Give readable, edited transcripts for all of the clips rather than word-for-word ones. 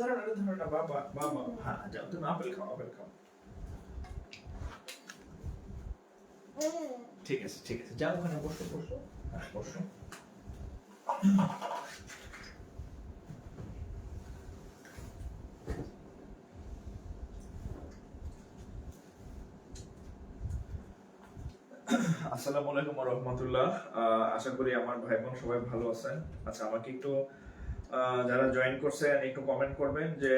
ধরো না বাবা বাবা, হ্যাঁ যাও তুমি আপেল খাও, আপেল খাও। ঠিক আছে ঠিক আছে, যাও ওখানে বসো বসো, হ্যাঁ বসো। আসসালামু আলাইকুম ওয়া রাহমাতুল্লাহ। আশা করি আমার ভাই বোন সবাই ভালো আছেন। আচ্ছা, আমাকে একটু যারা জয়েন করছেন একটু কমেন্ট করবেন যে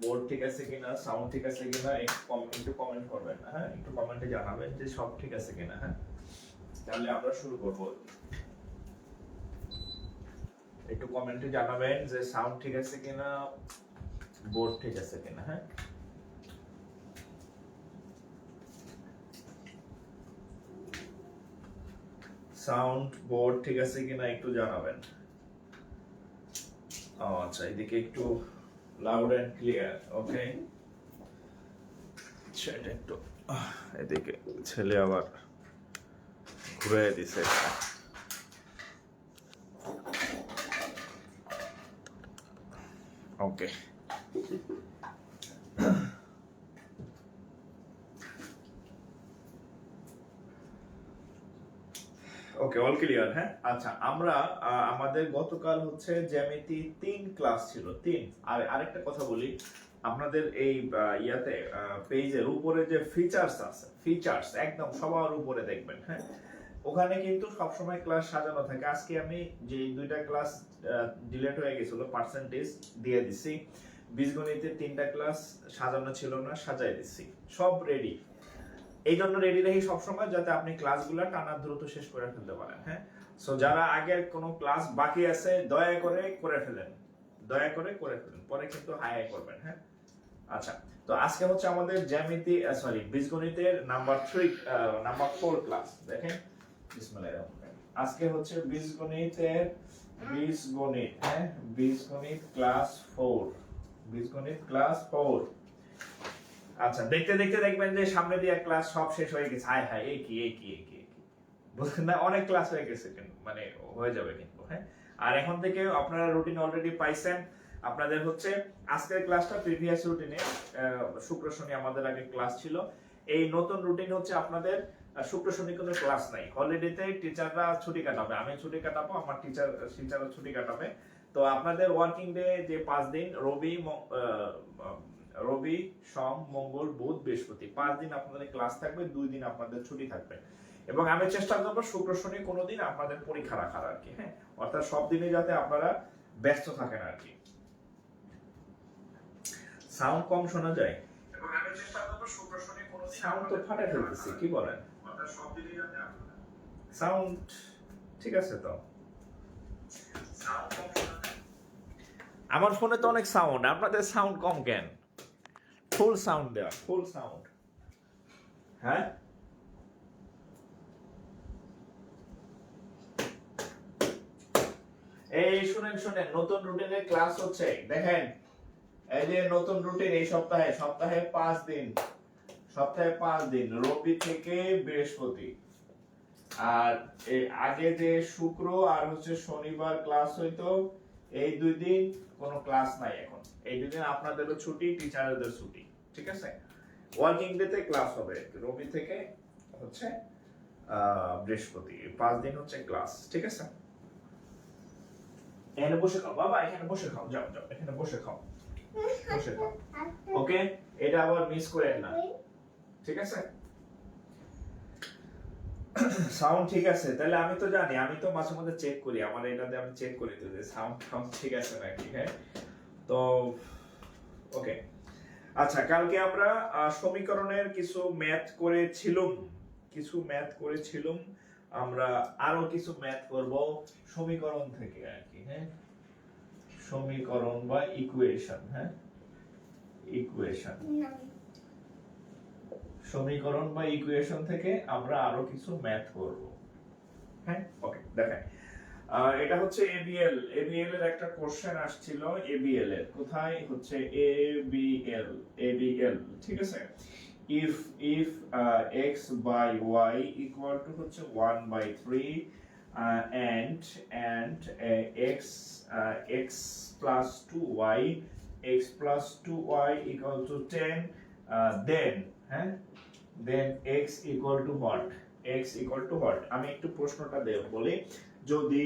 বোর্ড ঠিক আছে কিনা, সাউন্ড ঠিক আছে কিনা, একটু কমেন্ট করবেন, হ্যাঁ একটু কমেন্টে জানাবেন যে সব ঠিক আছে কিনা। হ্যাঁ, তাহলে আমরা শুরু করব। একটু কমেন্টে জানাবেন যে সাউন্ড ঠিক আছে কিনা, বোর্ড ঠিক আছে কিনা। হ্যাঁ, সাউন্ড বোর্ড ঠিক আছে কিনা একটু জানাবেন। আচ্ছা, এদিকে একটু লাউড এন্ড ক্লিয়ার। ওকে, সেটা একটু এদিকে ছেলে আবার ঘুরে দিছে। ওকে, ওকে, অল ক্লিয়ার। হ্যাঁ, আচ্ছা, আমরা আমাদের গতকাল হচ্ছে জ্যামিতি 3 ক্লাস ছিল, 3। আর আরেকটা কথা বলি, আপনাদের এই ইয়াতে পেজের উপরে যে ফিচার্স আছে, ফিচার্স একদম সবার উপরে দেখবেন। হ্যাঁ, ওখানে কিন্তু সবসময় ক্লাস সাজানো থাকে। আজকে আমি যে 2টা ক্লাস ডিলেট হয়ে গেছিল, পার্সেন্টেজ দিয়ে দিছি। বীজগণিতের 3টা ক্লাস সাজানো ছিল না, সাজাই দিছি, সব রেডি। এই জন্য রেডি রাখি সবসময়, যাতে আপনি ক্লাসগুলো টানা দ্রুত শেষ করে ফেলতে পারেন। হ্যাঁ, সো যারা আগের কোনো ক্লাস বাকি আছে দয়া করে করে ফেলেন, দয়া করে করে ফেলেন, পরে কিন্তু হাই করবেন। হ্যাঁ, আচ্ছা, তো আজকে হচ্ছে আমাদের জ্যামিতি বীজগণিতের নাম্বার 4 ক্লাস। দেখেন, বিসমিল্লাহির রহমানির রহিম। আজকে হচ্ছে বীজগণিত ক্লাস 4, বীজগণিত ক্লাস 4। আচ্ছা, দেখতে দেখতে দেখবেন যে সামনে দিয়ে ক্লাস সব শেষ হয়ে গেছে। হায় হায়, এই কি বুঝছেন না, অনেক ক্লাস হয়ে গেছে, মানে হয়ে যাবে কিন্তু। হ্যাঁ, আর এখন থেকে আপনারা রুটিন অলরেডি পাইছেন। আপনাদের হচ্ছে আজকের ক্লাসটা প্রিভিয়াস রুটিনে শুক্র শনি আমাদের আগে ক্লাস ছিল। এই নতুন রুটিন হচ্ছে আপনাদের শুক্র শনি কোনো ক্লাস নাই। হলিডেতে টিচাররা ছুটি কাটাবে, আমি ছুটি কাটাবো, আমার টিচারও ছুটি কাটাবে। তো আপনাদের ওয়ার্কিং ডে যে 5 দিন, রবি সোম মঙ্গল বুধ বৃহস্পতি, 5 দিন আপনাদের ক্লাস থাকবে, 2 দিন আপনাদের ছুটি থাকবে। এবং আমি চেষ্টা করবো শুক্র শনি কোনোদিন আপনাদের পরীক্ষা রাখার আর কি। হ্যাঁ, অর্থাৎ সব দিনে যাতে আপনারা ব্যস্ত থাকেন আর কি। সাউন্ড কম শোনা যায়, এবং আমি চেষ্টা করবো শুক্র শনি কোনোদিন। সাউন্ড তো ফাটে ফেলতেছি, কি বলেন? অর্থাৎ সব দিনে যাতে আপনারা সাউন্ড ঠিক আছে তো? সাউন্ড কম শোনা যায়। আমার ফোনে তো অনেক সাউন্ড, আপনাদের সাউন্ড কম কেন? ফুল সাউন্ড দেওয়া, ফুল সাউন্ড। হ্যাঁ, এই শুনেন, নতুন রুটিনের ক্লাস হচ্ছে, দেখেন এই যে নতুন রুটিন। এই সপ্তাহে 5 দিন, রবি থেকে বৃহস্পতি। আর আগে যে শুক্র আর হচ্ছে শনিবার ক্লাস হইতো, এই 2 দিন কোনো ক্লাস নাই এখন। এই 2 দিন আপনাদেরও ছুটি, টিচারদের ছুটি। ঠিক আছে, ওয়ার্কিং ডে তে ক্লাস হবে, রবি থেকে হচ্ছে বৃহস্পতি, 5 দিন হচ্ছে ক্লাস। ঠিক আছে, এখানে বসে খাও বাবা, এখানে বসে খাও, যাও এখানে বসে খাও। ওকে, এটা আবার মিস করেন না। ঠিক আছে, সাউন্ড ঠিক আছে? তাহলে আমি তো জানি, আমি তো মাঝে মধ্যে চেক করি, আমার এটাতে আমি চেক করি তো যে সাউন্ড ঠিক আছে নাকি। হ্যাঁ, তো ওকে। আচ্ছা, কালকে আমরা সমীকরণের কিছু ম্যাথ করেছিলাম, আমরা আরো কিছু ম্যাথ করব সমীকরণ থেকে আর কি। হ্যাঁ, সমীকরণ বা ইকুয়েশন। হ্যাঁ, সমীকরণ বা ইকুয়েশন থেকে আমরা আরো কিছু ম্যাথ করব। হ্যাঁ, ওকে, দেখেন এটা হচ্ছে এবিএল এর একটা কোশ্চেন আসছিল। এবিএল এর কোথায় হচ্ছে এবিএল, ঠিক আছে। if x by y equal to হচ্ছে 1/3 and x plus 2y, x plus equal to 10, then হ্যাঁ then x equal to what? X equal to what? আমি একটু প্রশ্নটা বলি, যদি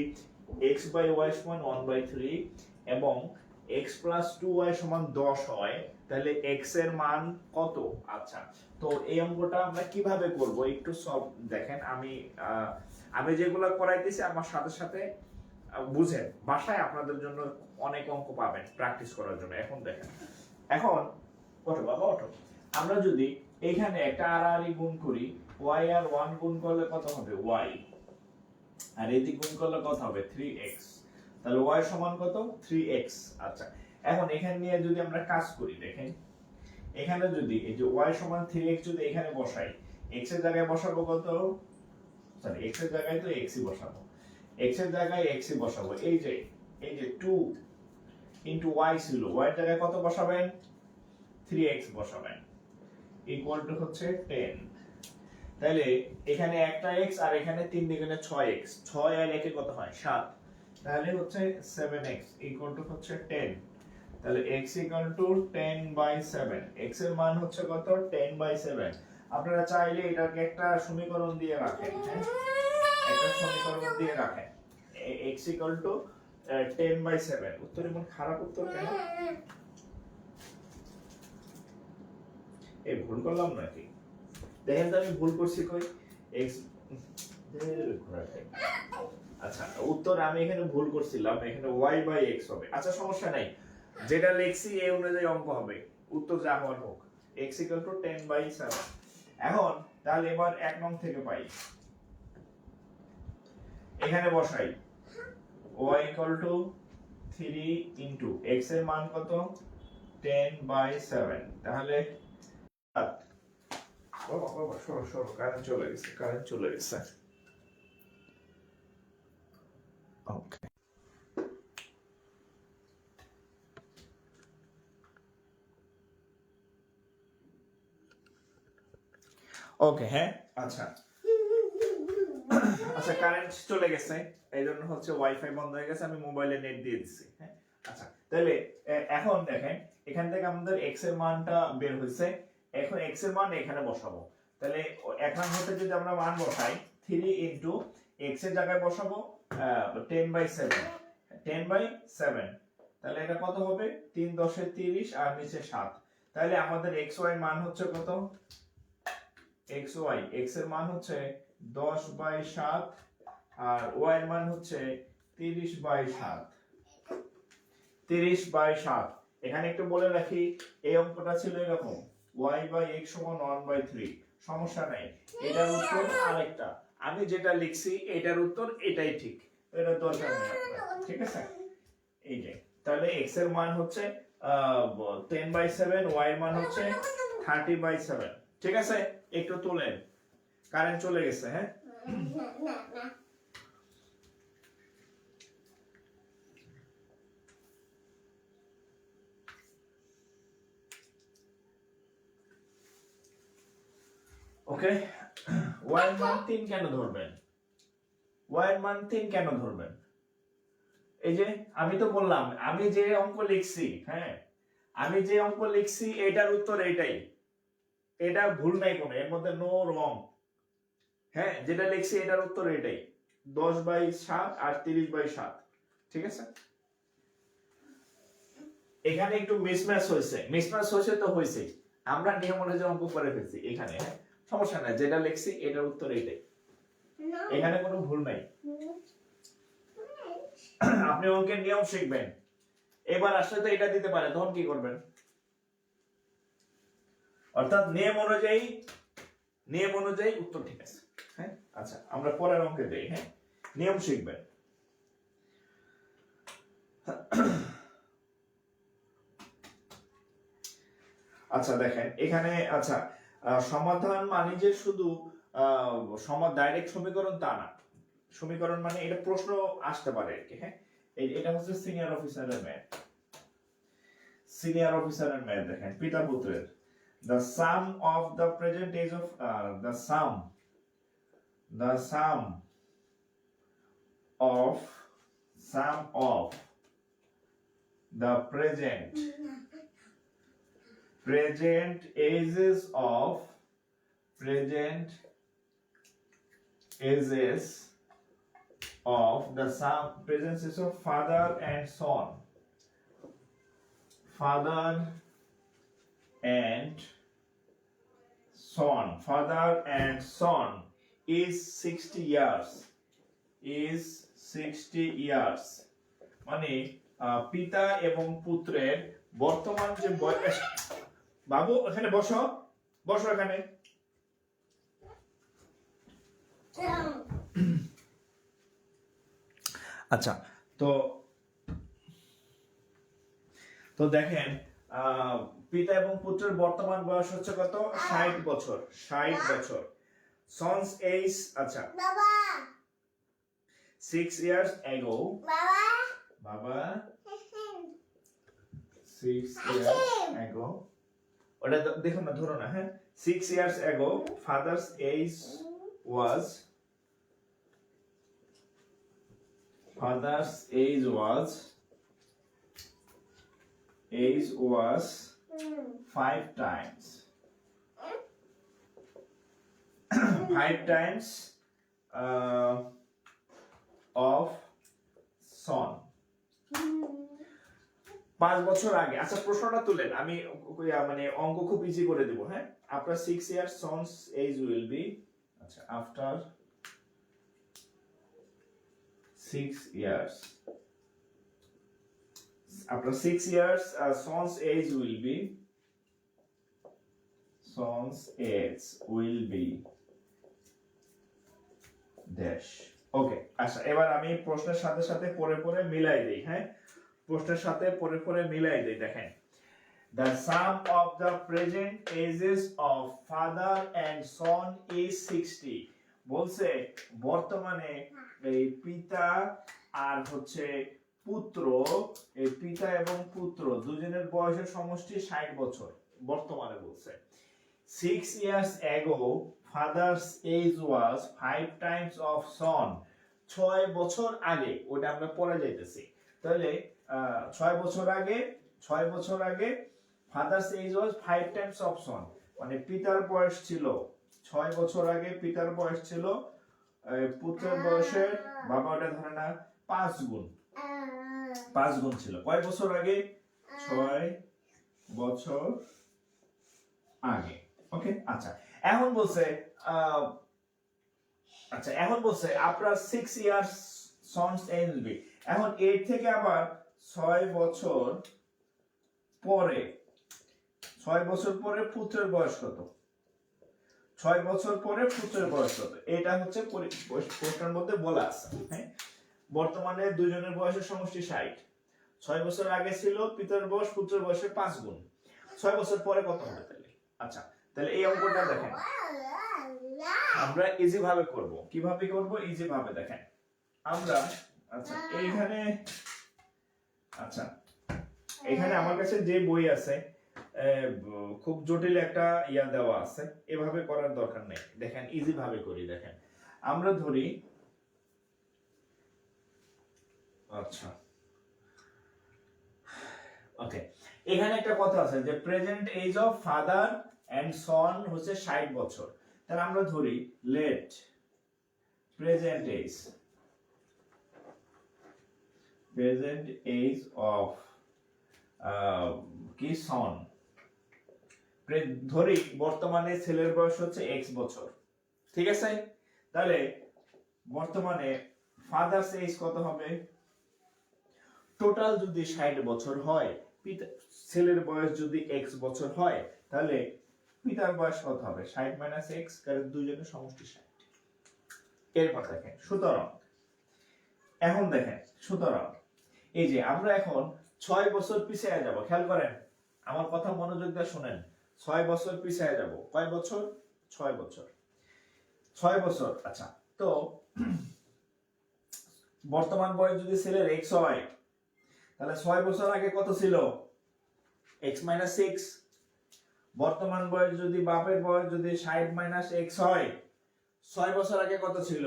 x by y সমান 1/3 এবং x plus 2y সমান 10 হয় তাহলে x এর মান কত? আচ্ছা, তো এই অঙ্কটা আমরা কিভাবে করব একটু সব দেখেন। আমি যেগুলো করাইতেছি আমার সাথে সাথে বুঝেন, বাসায় আপনাদের জন্য অনেক অঙ্ক পাবেন প্র্যাকটিস করার জন্য। এখন দেখেন, এখন ওঠো বাবা ওঠো, আমরা যদি এখানে একটা আর গুণ করি, y আর 1 গুণ করলে কত হবে? y, আর এদিক গুণ করলে কত হবে? 3x, তাহলে y সমান কত? 3x। আচ্ছা, এখন এখানে নিয়ে যদি আমরা কাজ করি, দেখেন এখানে যদি এই যে y সমান 3x যদি এখানে বসাই, x এর জায়গায় বসাবো কত? সরি, x এর জায়গায় তো x ই বসাবো, x এর জায়গায় x ই বসাবো। এই যে 2 ইনটু y ছিল, y এর জায়গায় কত বসাবেন? 3x বসাবেন, ইকুয়াল টু হচ্ছে 10। তাহলে এখানে একটা x আর এখানে 3 দ্বিগুণে 6x, 6 আর 1 এ কত হয়? 7, তাহলে হচ্ছে 7x ইকুয়াল টু হচ্ছে 10। তাহলে x ইকুয়াল টু 10/7, x এর মান হচ্ছে কত? 10/7। আপনারা চাইলে এটাকে একটা সমীকরণ দিয়ে রাখেন, হ্যাঁ একটা সমীকরণ দিয়ে রাখেন, x ইকুয়াল টু 10/7। উত্তর এমন খারাপ উত্তর কেন? এই ভুল করলাম নাকি? দেখেন তো আমি ভুল করছি কই? x, আচ্ছা উত্তর আমি এখানে ভুল করছিলাম, এখানে y/x হবে। আচ্ছা সমস্যা নাই, যেটা লিখছি এই অনুযায়ী অঙ্ক হবে, উত্তর যা হওয়ার হোক। x = 10/7। এখন তাহলে এবার 1 নং থেকে পাই, এখানে বসাই y = 3 ইনটু x এর মান কত? 10/7। তাহলে বাবা সরো কারেন্ট চলে গেছে। ওকে, ওকে হ্যাঁ আচ্ছা আচ্ছা, কারেন্ট চলে গেছে, এই জন্য হচ্ছে ওয়াইফাই বন্ধ হয়ে গেছে, আমি মোবাইলে নেট দিয়ে দিচ্ছি। হ্যাঁ আচ্ছা, তাহলে এখন দেখেন এখান থেকে আমাদের x এর মানটা বের হয়েছে, এখন x এর মান এখানে বসাবো। তাহলে এখন হতে যদি আমরা মান বসাই 3 ইনটু x এর জায়গায় বসাবো 10/7, 10/7, তাহলে এটা কত হবে? 3 × 10 = 30 আর নিচে 7। তাহলে আমাদের xy মান হচ্ছে কত? xy, x এর মান হচ্ছে 10/7 আর y এর মান হচ্ছে 30/7। 30/7। এখানে একটু বলে রাখি, এই অঙ্কটা ছিল এরকম, y/x = 1/3। সমস্যা নাই, এটার উত্তর আরেকটা, আমি যেটা লিখছি এটার উত্তর এটাই ঠিক, এটা দরকার নেই আপনার, ঠিক আছে? এই যে তাহলে x এর মান হচ্ছে 10/7, y এর মান হচ্ছে 30/7। ঠিক আছে, একটু তোলেন, কারেন্ট চলে গেছে। হ্যাঁ ওকে, y এর মান 3 কেন ধরবেন? y এর মান 3 কেন ধরবেন? এই যে আমি তো বললাম, আমি যে অঙ্ক লিখছি, হ্যাঁ আমি যে অঙ্ক লিখছি এটার উত্তর এটাই, এটা ভুল নাই কোনো, এর মধ্যে নো রং। হ্যাঁ যেটা লিখছি এটার উত্তর এটাই, 10/7 আর 30/7। ঠিক আছে, এখানে একটু মিসম্যাচ হয়েছে তো হয়েছে, আমরা নিয়ম অনুযায়ী অঙ্ক করে ফেলছি এখানে। হ্যাঁ সমস্যা নাই, যেটা লিখছি এটার উত্তর এটাই, এখানে কোনো ভুল নাই। আপনি অঙ্কের নিয়ম শিখবেন, এবার আসলে তো এটা দিতে পারে, তখন কি করবেন? অর্থাৎ নিয়ম অনুযায়ী উত্তর ঠিক আছে। হ্যাঁ আচ্ছা, আমরা পরের অঙ্কে যাই। হ্যাঁ নিয়ম শিখবেন। আচ্ছা দেখেন এখানে, আচ্ছা সমাধান মানে যে শুধু ডাইরেক্ট সমীকরণ তা না, সমীকরণ মানে এটা প্রশ্ন আসতে পারে আর কি। হ্যাঁ এটা হচ্ছে সিনিয়র অফিসারের ম্যাথ। দেখেন পিতা পুত্রের, the sum of the present age of the sum of the present present ages of the son, present ages of father and son, father and son is 60 years, মানে পিতা এবং পুত্রের বর্তমান যে বয়স, বাবু এখানে বসো এখানে। আচ্ছা, তো দেখেন পিতা এবং পুত্রের বর্তমান বয়স হচ্ছে কত? 60 বছর। সন্স এজ, আচ্ছা, 6 years ago, বাবা 6 years ago, ওটা দেখো না, ধরো না, হ্যাঁ, 6 years ago father's age was 5 times 5 times of son, 5 বছর আগে। আচ্ছা, প্রশ্নটা তুলেন, আমি মানে অঙ্ক খুব ইজি করে দেব, হ্যাঁ। after 6 years son's age will be, আচ্ছা, after 6 years son's age will be dash। ওকে, আচ্ছা, এবার আমি প্রশ্নের সাথে সাথে পরে মিলাই দেই, হ্যাঁ, প্রশ্নের সাথে পরে মিলাই দেই। দেখেন, the sum of the present ages of father and son is 60। বলছে বর্তমানে এই পিতা আর হচ্ছে পুত্র, এই পিতা এবং পুত্র দুজনের বয়সের সমষ্টি 60 বছর বর্তমানে বলছে। 6 years ago father's age was 5 times of son। 6 বছর আগে, ওটা আমরা পরে যাইতেছি, তাহলে 6 বছর আগে father's age was 5 times of son, মানে পিতার বয়স ছিল 6 বছর আগে, পিতার বয়স ছিল পুত্রের বয়সের, বাবা ওটা ধরে না, 5 গুণ ছিল। কয় বছর আগে? 6 বছর আগে। ওকে, আচ্ছা, এখন বলছে আপনার 6 years son's age will be, এখন 8 থেকে আবার 6 বছর পরে পুত্রের বয়স কত? 6 বছর পরে পুত্রের বয়স কত? এটা হচ্ছে প্রশ্নের মধ্যে বলা আছে, হ্যাঁ। বর্তমানে দুজনের বয়সের সমষ্টি 60। 6 বছর আগে ছিল পিতার বয়স পুত্রের বয়সের 5 গুণ। 6 বছর পরে কত হবে তাহলে? আচ্ছা, তাহলে এই অঙ্কটা দেখেন, আমরা ইজি ভাবে করব। কিভাবে করব? ইজি ভাবে দেখেন, আমরা, আচ্ছা, এখানে আমার কাছে যে বই আছে, খুব জটিল একটা ইয়া দেওয়া আছে, এভাবে করার দরকার নেই। দেখেন, ইজি ভাবে করি। দেখেন, আমরা ধরি, আচ্ছা, ওকে, এখানে একটা কথা আছে যে present age of father and son হচ্ছে 60 বছর। তাহলে আমরা ধরি লেট প্রেজেন্ট এজ অফ কি সন, ধরি বর্তমানে ছেলের বয়স হচ্ছে x বছর, ঠিক আছে। তাহলে বর্তমানে ফাদার্স এজ কত হবে? টোটাল যদি 60 বছর হয়, ছেলের বয়স যদি x বছর হয়, তাহলে পিতার বয়স কত হবে? 60 মাইনাস x, কারণ দুইজনের সমষ্টি 60। এরপর দেখেন, সুতরাং এই যে আমরা এখন 6 বছর পিছিয়ে যাব। খেয়াল করেন, আমার কথা মনোযোগ দিয়ে শুনেন। 6 বছর পিছিয়ে যাব। কয় বছর? 6 বছর। আচ্ছা, তো বর্তমান বয়স যদি ছেলের x হয়, তাহলে 6 বছর আগে কত ছিল? x minus 6। বর্তমান বয়স যদি, বাপের বয়স যদি 60 মাইনাস x হয়, 6 বছর আগে কত ছিল?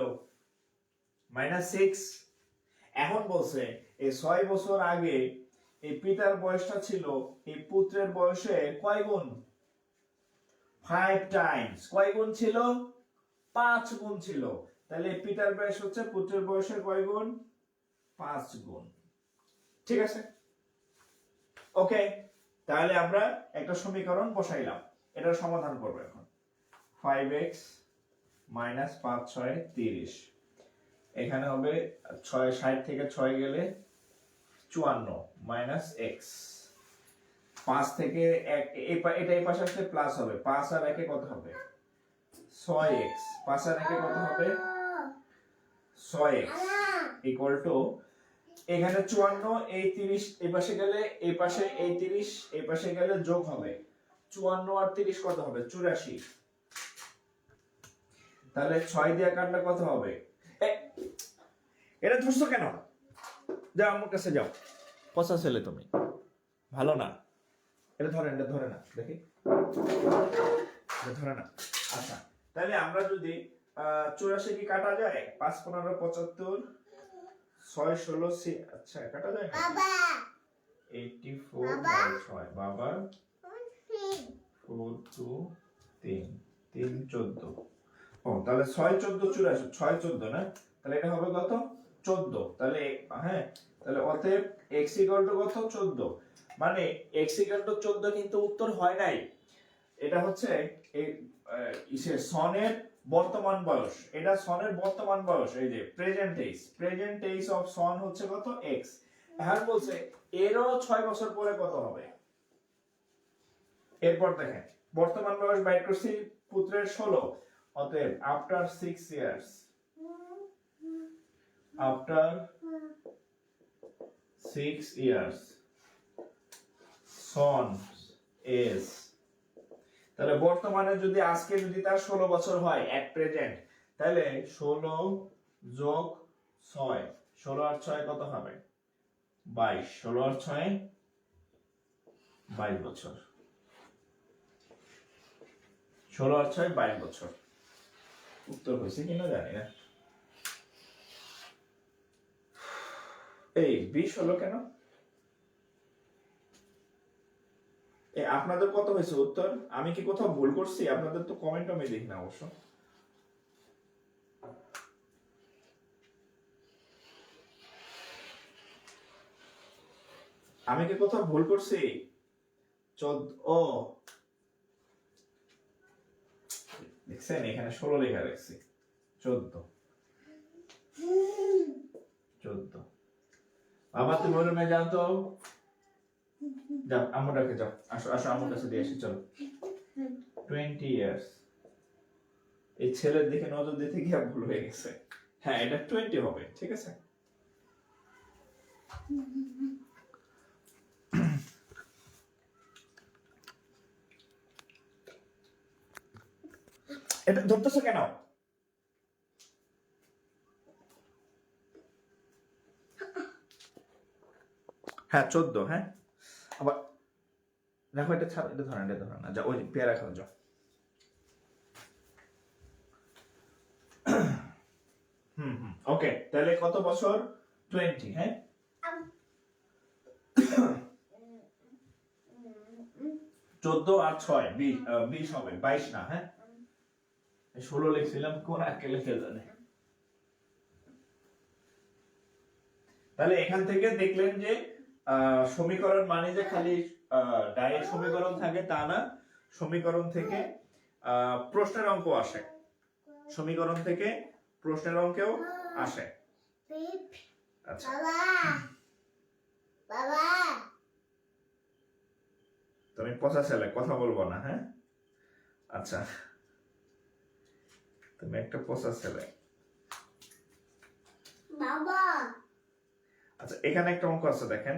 মাইনাস 6। এখন বলছে এই 6 বছর আগে এই পিতার বয়সটা ছিল এই পুত্রের বয়সে কয় গুণ? 5 টাইমস। কয় গুণ ছিল? 5 গুণ ছিল। তাহলে পিতার বয়স হচ্ছে পুত্রের বয়সের কয় গুণ? 5 গুণ। ঠিক আছে, ওকে। তাহলে আমরা একটা সমীকরণ বসাইলাম, এটার সমাধান করব এখন। 5x মাইনাস 5 6 30, এখানে হবে 6 60 থেকে 6 গেলে 54 মাইনাস x, 5 থেকে 1 এটা এই পাশে আসলে প্লাস হবে, 5 আর 1 এ কত হবে? 6x, 5 আর 1 এ কত হবে? 6x ইকুয়াল টু, এখানে 54, এই 30 এই পাশে গেলে এই পাশে, এই 30 এই পাশে গেলে যোগ হবে, 54 আর 30 কত হবে? 84। তাহলে 6 দিয়ে কাটলে কত হবে? এটা ধরছো কেন? যাও আমার কাছে যাও, পচা ছেলে তুমি, ভালো না। এটা ধরেন, এটা ধরে না, দেখি এটা ধরে না। আচ্ছা, তাহলে আমরা যদি 84 কি কাটা যায়? 5 15 75, 6 16, আচ্ছা কাটা যায় না বাবা? 84 বাই 6 বাবা, 4 2 3 3 14। ও তাহলে 6 14 84, 6 14 না? তাহলে এটা হবে কত? 14। তাহলে হ্যাঁ, তাহলে অতএব x ইকুয়াল টু কত? 14। মানে x ইকুয়াল টু 14 কিন্তু উত্তর হয় নাই, এটা হচ্ছে এই সনের বর্তমান বয়স, এটা সনের বর্তমান বয়স, এই যে প্রেজেন্ট এইজ অফ সন হচ্ছে কত? x। এখন বলছে এরও 6 বছর পরে কত হবে। এরপর দেখেন বর্তমান বয়স বাইর করছি পুত্রের 16, অতএব আফটার 6 ইয়ার্স, আফটার 6 ইয়ার্স সন এজ, তাহলে বর্তমানে যদি আজকে যদি তার 16 বছর হয় এট প্রেজেন্ট, তাহলে 16 যোগ 6, 16 আর 6 কত হবে? 22, 16 আর 6 22 বছর, 16 আর 6 22 বছর। উত্তর হয়েছে কিনা জানি না। এই 20 হলো কেন? আপনাদের কত হয়েছে উত্তর? আমি কি কোথাও ভুল করছি? আপনাদের তো কমেন্ট আমি দেখি না অবশ্য। আমি কি কোথাও ভুল করছি? 14, দেখছেন এখানে 16 লেখা রাখছি, 14 14। বাবা তুমি ওই রুমে যাও তো, যাও আমার কাছে যাও, আসো আসো আমার কাছে দিয়ে আসি, চলো। 20 ইয়ার্স, এই ছেলের দিকে নজর দিতে গিয়ে ভুল হয়ে গেছে। হ্যাঁ এটা 20 হবে, ঠিক আছে। এটা ধরতেছো কেন? হ্যাঁ 14, হ্যাঁ আবার দেখো এটা ছাড়, এটা ধরেন, এটা ধরেন না, যা ওই পেয়ারা খাও যাও। ওকে, তাহলে কত বছর? 20, হ্যাঁ 14 আর 6 20 হবে, 22 না, হ্যাঁ 16 লিখছিলাম, কোন আজকে লিখে জানে। তাহলে এখান থেকে দেখলেন যে সমীকরণ মানে যে খালি ডাইরেক্ট সমীকরণ থাকে তা না, সমীকরণ থেকে প্রশ্নের অঙ্ক আসে, সমীকরণ থেকে প্রশ্নের অঙ্কেও আসে। আচ্ছা বাবা, তুমি পচা ছেলে, কথা বলবো না, হ্যাঁ আচ্ছা তুমি একটা পচা ছেলে বাবা। আচ্ছা এখানে একটা অঙ্ক আছে দেখেন,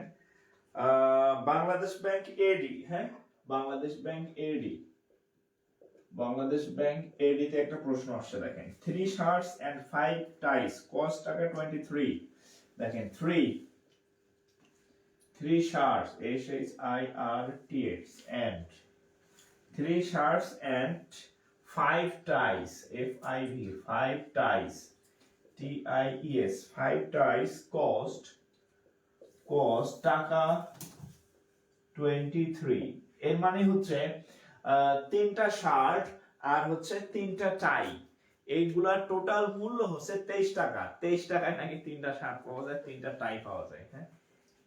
বাংলাদেশ ব্যাংক এডি, হ্যাঁ বাংলাদেশ ব্যাংক এডি, বাংলাদেশ ব্যাংক এডি তে একটা প্রশ্ন আসছে দেখেন, 3 শার্টস এন্ড 5 টাইস কস্ট টাকা 23। দেখেন 3 shorts SHIRTS and 3 shirts and 5 ties FIV 5 ties TIES 5 ties cost টাকা 23। এর মানে হচ্ছে তিনটা শার্ট আর হচ্ছে তিনটা টাই, এইগুলার টোটাল মূল্য হচ্ছে 23 টাকা। 23 টাকায় নাকি তিনটা শার্ট পাওয়া যায়, তিনটা টাই পাওয়া যায়। হ্যাঁ,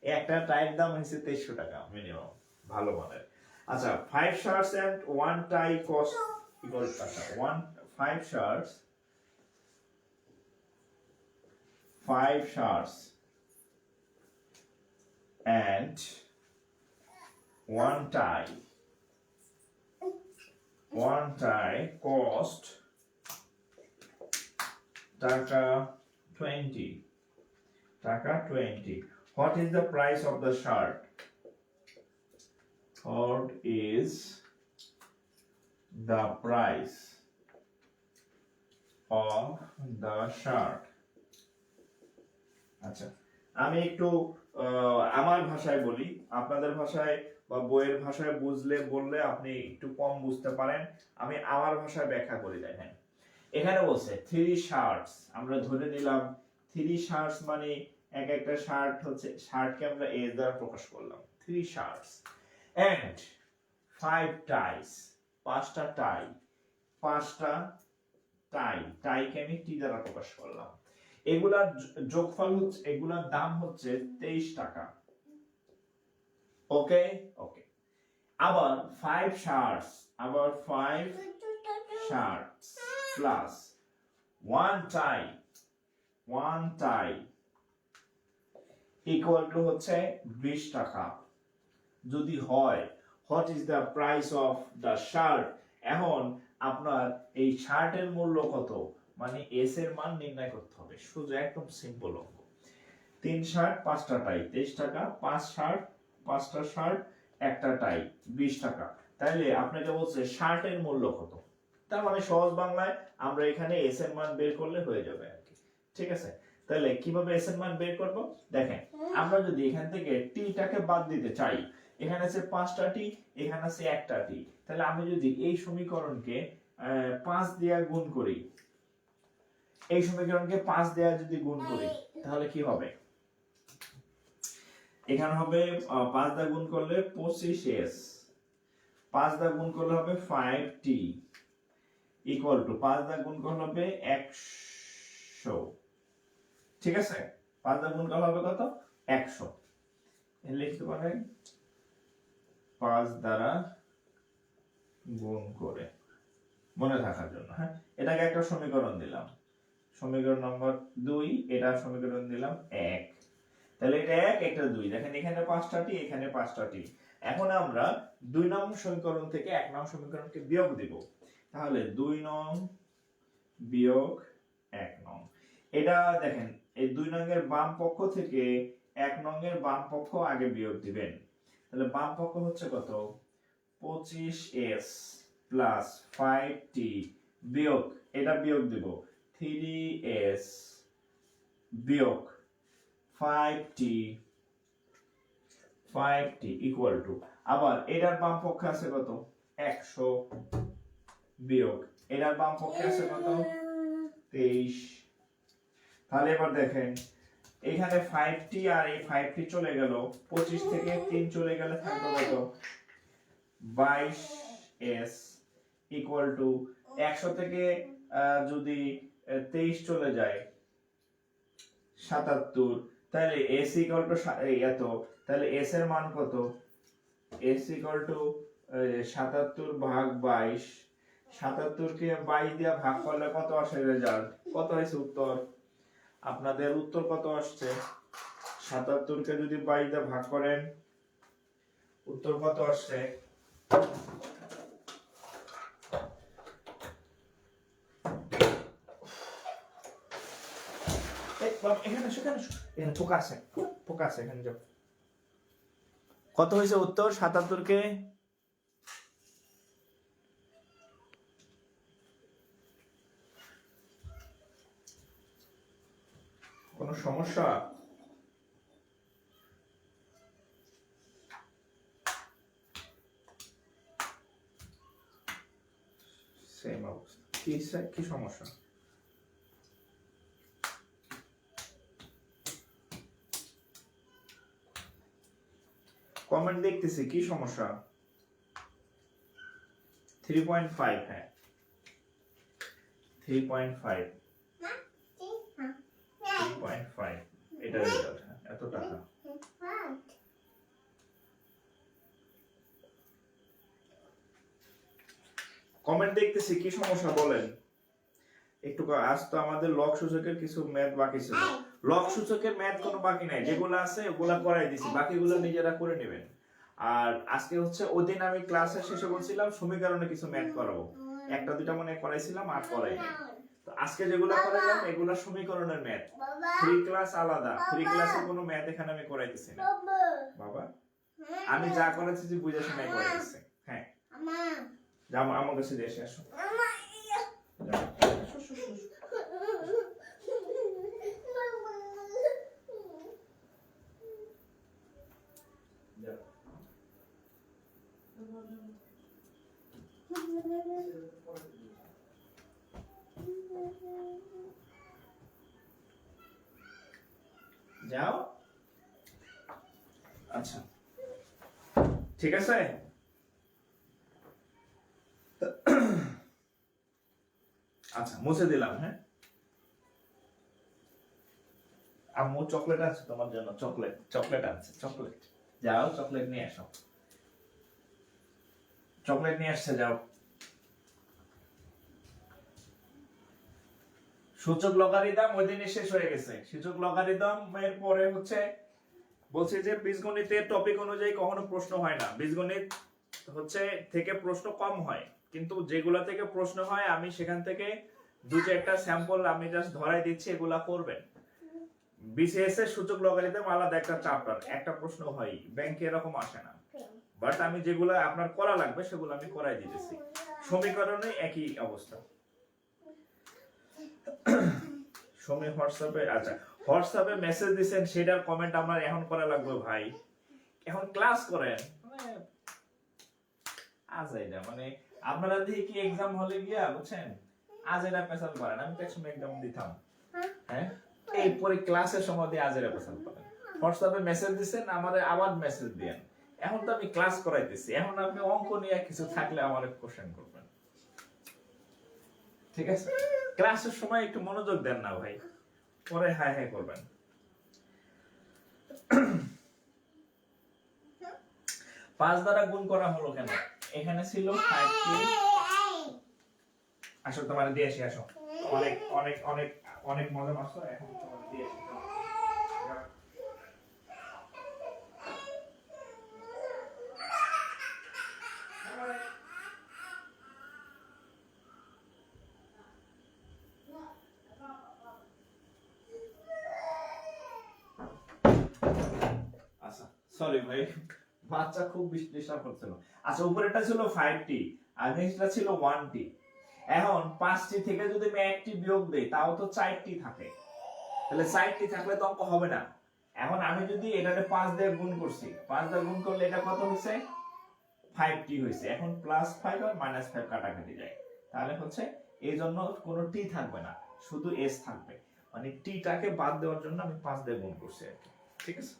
একটা টাইয়ের দাম হচ্ছে 2300 টাকা মিনিমাম, ভালো মানের। আচ্ছা, 5 shirts and 1 tie cost equal, আচ্ছা 5 shirts 5 shirts and 1 tie cost টাকা 20 টাকা 20। What is the price of the shirt? What is the price of the shirt? আচ্ছা, আমি একটু আমার ভাষায় বলি, আপনাদের ভাষায় বা বইয়ের ভাষায় বুঝলে বললে আপনি একটু কম বুঝতে পারেন, আমি আমার ভাষায় ব্যাখ্যা করে দেখেন। এখানে বলছে 3 শার্টস, আমরা ধরে নিলাম 3 শার্টস মানে এক একটা শার্ট হচ্ছে, শার্টকে আমরা এ দ্বারা প্রকাশ করলাম 3 শার্টস, এন্ড 5 টাইস, 5টা টাই, 5টা টাই, টাইকে আমি টি দ্বারা প্রকাশ করলাম। এগুলার যোগফল হচ্ছে, এগুলার দাম হচ্ছে 23 টাকা। ওকে ওকে, আবার 5 শার্টস, আবার 5 shirts plus 1 tie equal to হচ্ছে 20 টাকা যদি হয়। What is the price of the shirt? এখন আপনার এই শার্টের মূল্য কত, মানে এস এর মান নির্ণয় করতে হবে, সোজা একদম সিম্পল অঙ্ক। 3 শার্ট 5টা টাই 23 টাকা, 5 শার্ট 5টা শার্ট একটা টাই 20 টাকা। তাহলে আপনাকে বলছে শার্টের মূল্য কত, তার মানে সহজ বাংলায় আমরা এখানে এস এর মান বের করলে হয়ে যাবে আর কি। ঠিক আছে, তাহলে কিভাবে এস এর মান বের করব দেখেন। আমরা যদি এখান থেকে টি টাকে বাদ দিতে চাই, এখানে আছে 5টা টি, এখানে আছে একটা টি, তাহলে আমি যদি এই সমীকরণকে 5 দিয়ে গুণ করি, এই সমীকরণকে 5 দিয়ে যদি গুণ করি তাহলে কি হবে? এখানে হবে 5 দিয়ে গুণ করলে 25s, 5 দিয়ে গুণ করলে হবে 5t ইকুয়াল টু 5 দিয়ে গুণ করলে হবে 100। ঠিক আছে, 5 দিয়ে গুণ করলে হবে কত? 100। লিখতে পারেন 5 দ্বারা গুণ করে, মনে থাকার জন্য। হ্যাঁ, এটাকে একটা সমীকরণ দিলাম, সমীকরণ নম্বর 2, এটা সমীকরণ দিলাম 1। তাহলে এটা 1, এটা 2, দেখেন এখানে 5টা টি, এখানে 5টা টি। এখন আমরা 2 নং সমীকরণ থেকে 1 নং সমীকরণকে বিয়োগ দিব, তাহলে 2 নং বিয়োগ 1 নং। এটা দেখেন এই 2 নং এর বাম পক্ষ থেকে 1 নং এর বাম পক্ষ আগে বিয়োগ দিবেন। তাহলে বাম পক্ষ হচ্ছে কত? 25s প্লাস 5t বিয়োগ, এটা বিয়োগ দিব 3s বিয়োগ 5t ইকুয়াল টু, আবার এটার বাম পক্ষে আছে কত? 100 বিয়োগ এটার বাম পক্ষে আছে কত? 23। তাহলে এবার দেখেন এখানে 5t আর এই 5t চলে গেল, 25 থেকে 3 চলে গেলে থাকবে কত? 22s ইকুয়াল টু 100 থেকে যদি 23 চলে যায় 77, তাহলে s ইকুয়াল টু এত, তাহলে s এর মান কত? s ইকুয়াল টু 77 ভাগ 22, 77 কে 22 দিয়ে ভাগ করলে কত আসে রেজাল্ট? কত হয়েছে উত্তর? আপনাদের উত্তর কত আসছে? 77 কে যদি 22 দিয়ে ভাগ করেন উত্তর কত আসছে? কত হয়েছে উত্তর 77 কে? কোন সমস্যা? সেম অবস্থা, কি সমস্যা? কমেন্ট দেখতেছি, কি সমস্যা? 3.5, হ্যাঁ 3.5, 3.5 এটা রেজাল্ট। হ্যাঁ এত টাকা। কমেন্ট দেখতেছি, কি সমস্যা বলেন একটু। আজ তো আমাদের লগ সূচকের কিছু ম্যাথ বাকি ছিল। লগ সূচকের ম্যাথ কোনো বাকি নাই, যেগুলো আছে ওগুলা করাই দিছি, বাকিগুলো নিজেরা করে নেবেন। আর আজকে হচ্ছে ওদিন আমি ক্লাসের শেষে বলছিলাম সমীকরণে কিছু ম্যাথ করাবো, একটা দুটা মনে করাইছিলাম আর করাই নাই। তো আজকে যেগুলো করাইলাম এগুলো সমীকরণের ম্যাথ। ফ্রি ক্লাস আলাদা, ফ্রি ক্লাসে কোনো ম্যাথ এখানে আমি করাইতেছি না বাবা। আমি যা করাচ্ছি যে বুঝে শুনে করাইতেছি। হ্যাঁ যাও আমার কাছে এসে আসো। যাও আচ্ছা ঠিক আছে। আচ্ছা মুছে দিলাম। হ্যাঁ আম্মু চকলেট আছে তোমার জন্য, চকলেট চকলেট আছে, চকলেট যাও চকলেট নিয়ে আসো, চকলেট নিয়ে আসছে যাও। সূচক লগারিদম ওই দিনই শেষ হয়ে গেছে। সূচক লগারিদম এর পরে হচ্ছে বলছে যে বীজগণিতের টপিক অনুযায়ী কখনো প্রশ্ন হয় না, বীজগণিত হচ্ছে থেকে প্রশ্ন কম হয়, কিন্তু যেগুলা থেকে প্রশ্ন হয় আমি সেখান থেকে দু চারটা স্যাম্পল আমি জাস্ট ধরাই দিচ্ছি, এগুলা করবেন। বিসিএস এর সূচক লগারিদম আলাদা একটা চ্যাপ্টার, একটা প্রশ্ন হয়, ব্যাংকে এরকম আসে না, বাট আমি যেগুলো আপনার করা লাগবে সেগুলো আমি করাই দিতেছি। সমীকরণে একই অবস্থা। সমী হোয়াটসঅ্যাপে, আচ্ছা হোয়াটসঅ্যাপে মেসেজ দিবেন, সেটার কমেন্ট আমার এখন করা লাগবে ভাই, এখন ক্লাস করেন মানে আজ এটা মানে আপনারা দিয়ে কি এক্সাম হলে গিয়া বুঝছেন আজ এটা পেছাল করেন, আমি তো একসময় এক্সাম দিতাম। হ্যাঁ এই পরে ক্লাসের সময় দিয়ে আজ এটা পেছাল করেন। হোয়াটসঅ্যাপে মেসেজ দিবেন, আমারে আবার মেসেজ দেন। এখন তো আমি ক্লাস করাইতেছি, এখন আপনি অঙ্ক নিয়ে কিছু থাকলে আমারে কোশ্চেন করবেন, ঠিক আছে? ক্লাসের সময় একটু মনোযোগ দেন না ভাই, পরে হাই হাই করবেন। 5 দ্বারা গুণ করা হলো কেন? এখানে ছিল 5t। আসো তোমার দিয়ে আসি, আসো অনেক অনেক অনেক অনেক মজা মারছো, এখন তোমার দিয়ে আসি। আচ্ছা সরি ভাই, বাচ্চা খুব ডিস্টার্ব করছিল। আচ্ছা উপরেরটা ছিল 5t আর নিচটা ছিল 1t। এখন 5t থেকে যদি আমি 1t বিয়োগ দেই তাও তো 4t থাকে, তাহলে 4t থাকলে তো অঙ্ক হবে না। এখন আমি যদি এটারে 5 দিয়ে গুণ করছি, 5 দিয়ে গুণ করলে এটা কত হইছে? 5t হইছে। এখন +5 আর -5 কাটাকাটি যায়, তাহলে হচ্ছে এই জন্য কোনো t থাকবে না, শুধু s থাকবে, মানে t টাকে বাদ দেওয়ার জন্য আমি 5 দিয়ে গুণ করছি আর কি, ঠিক আছে?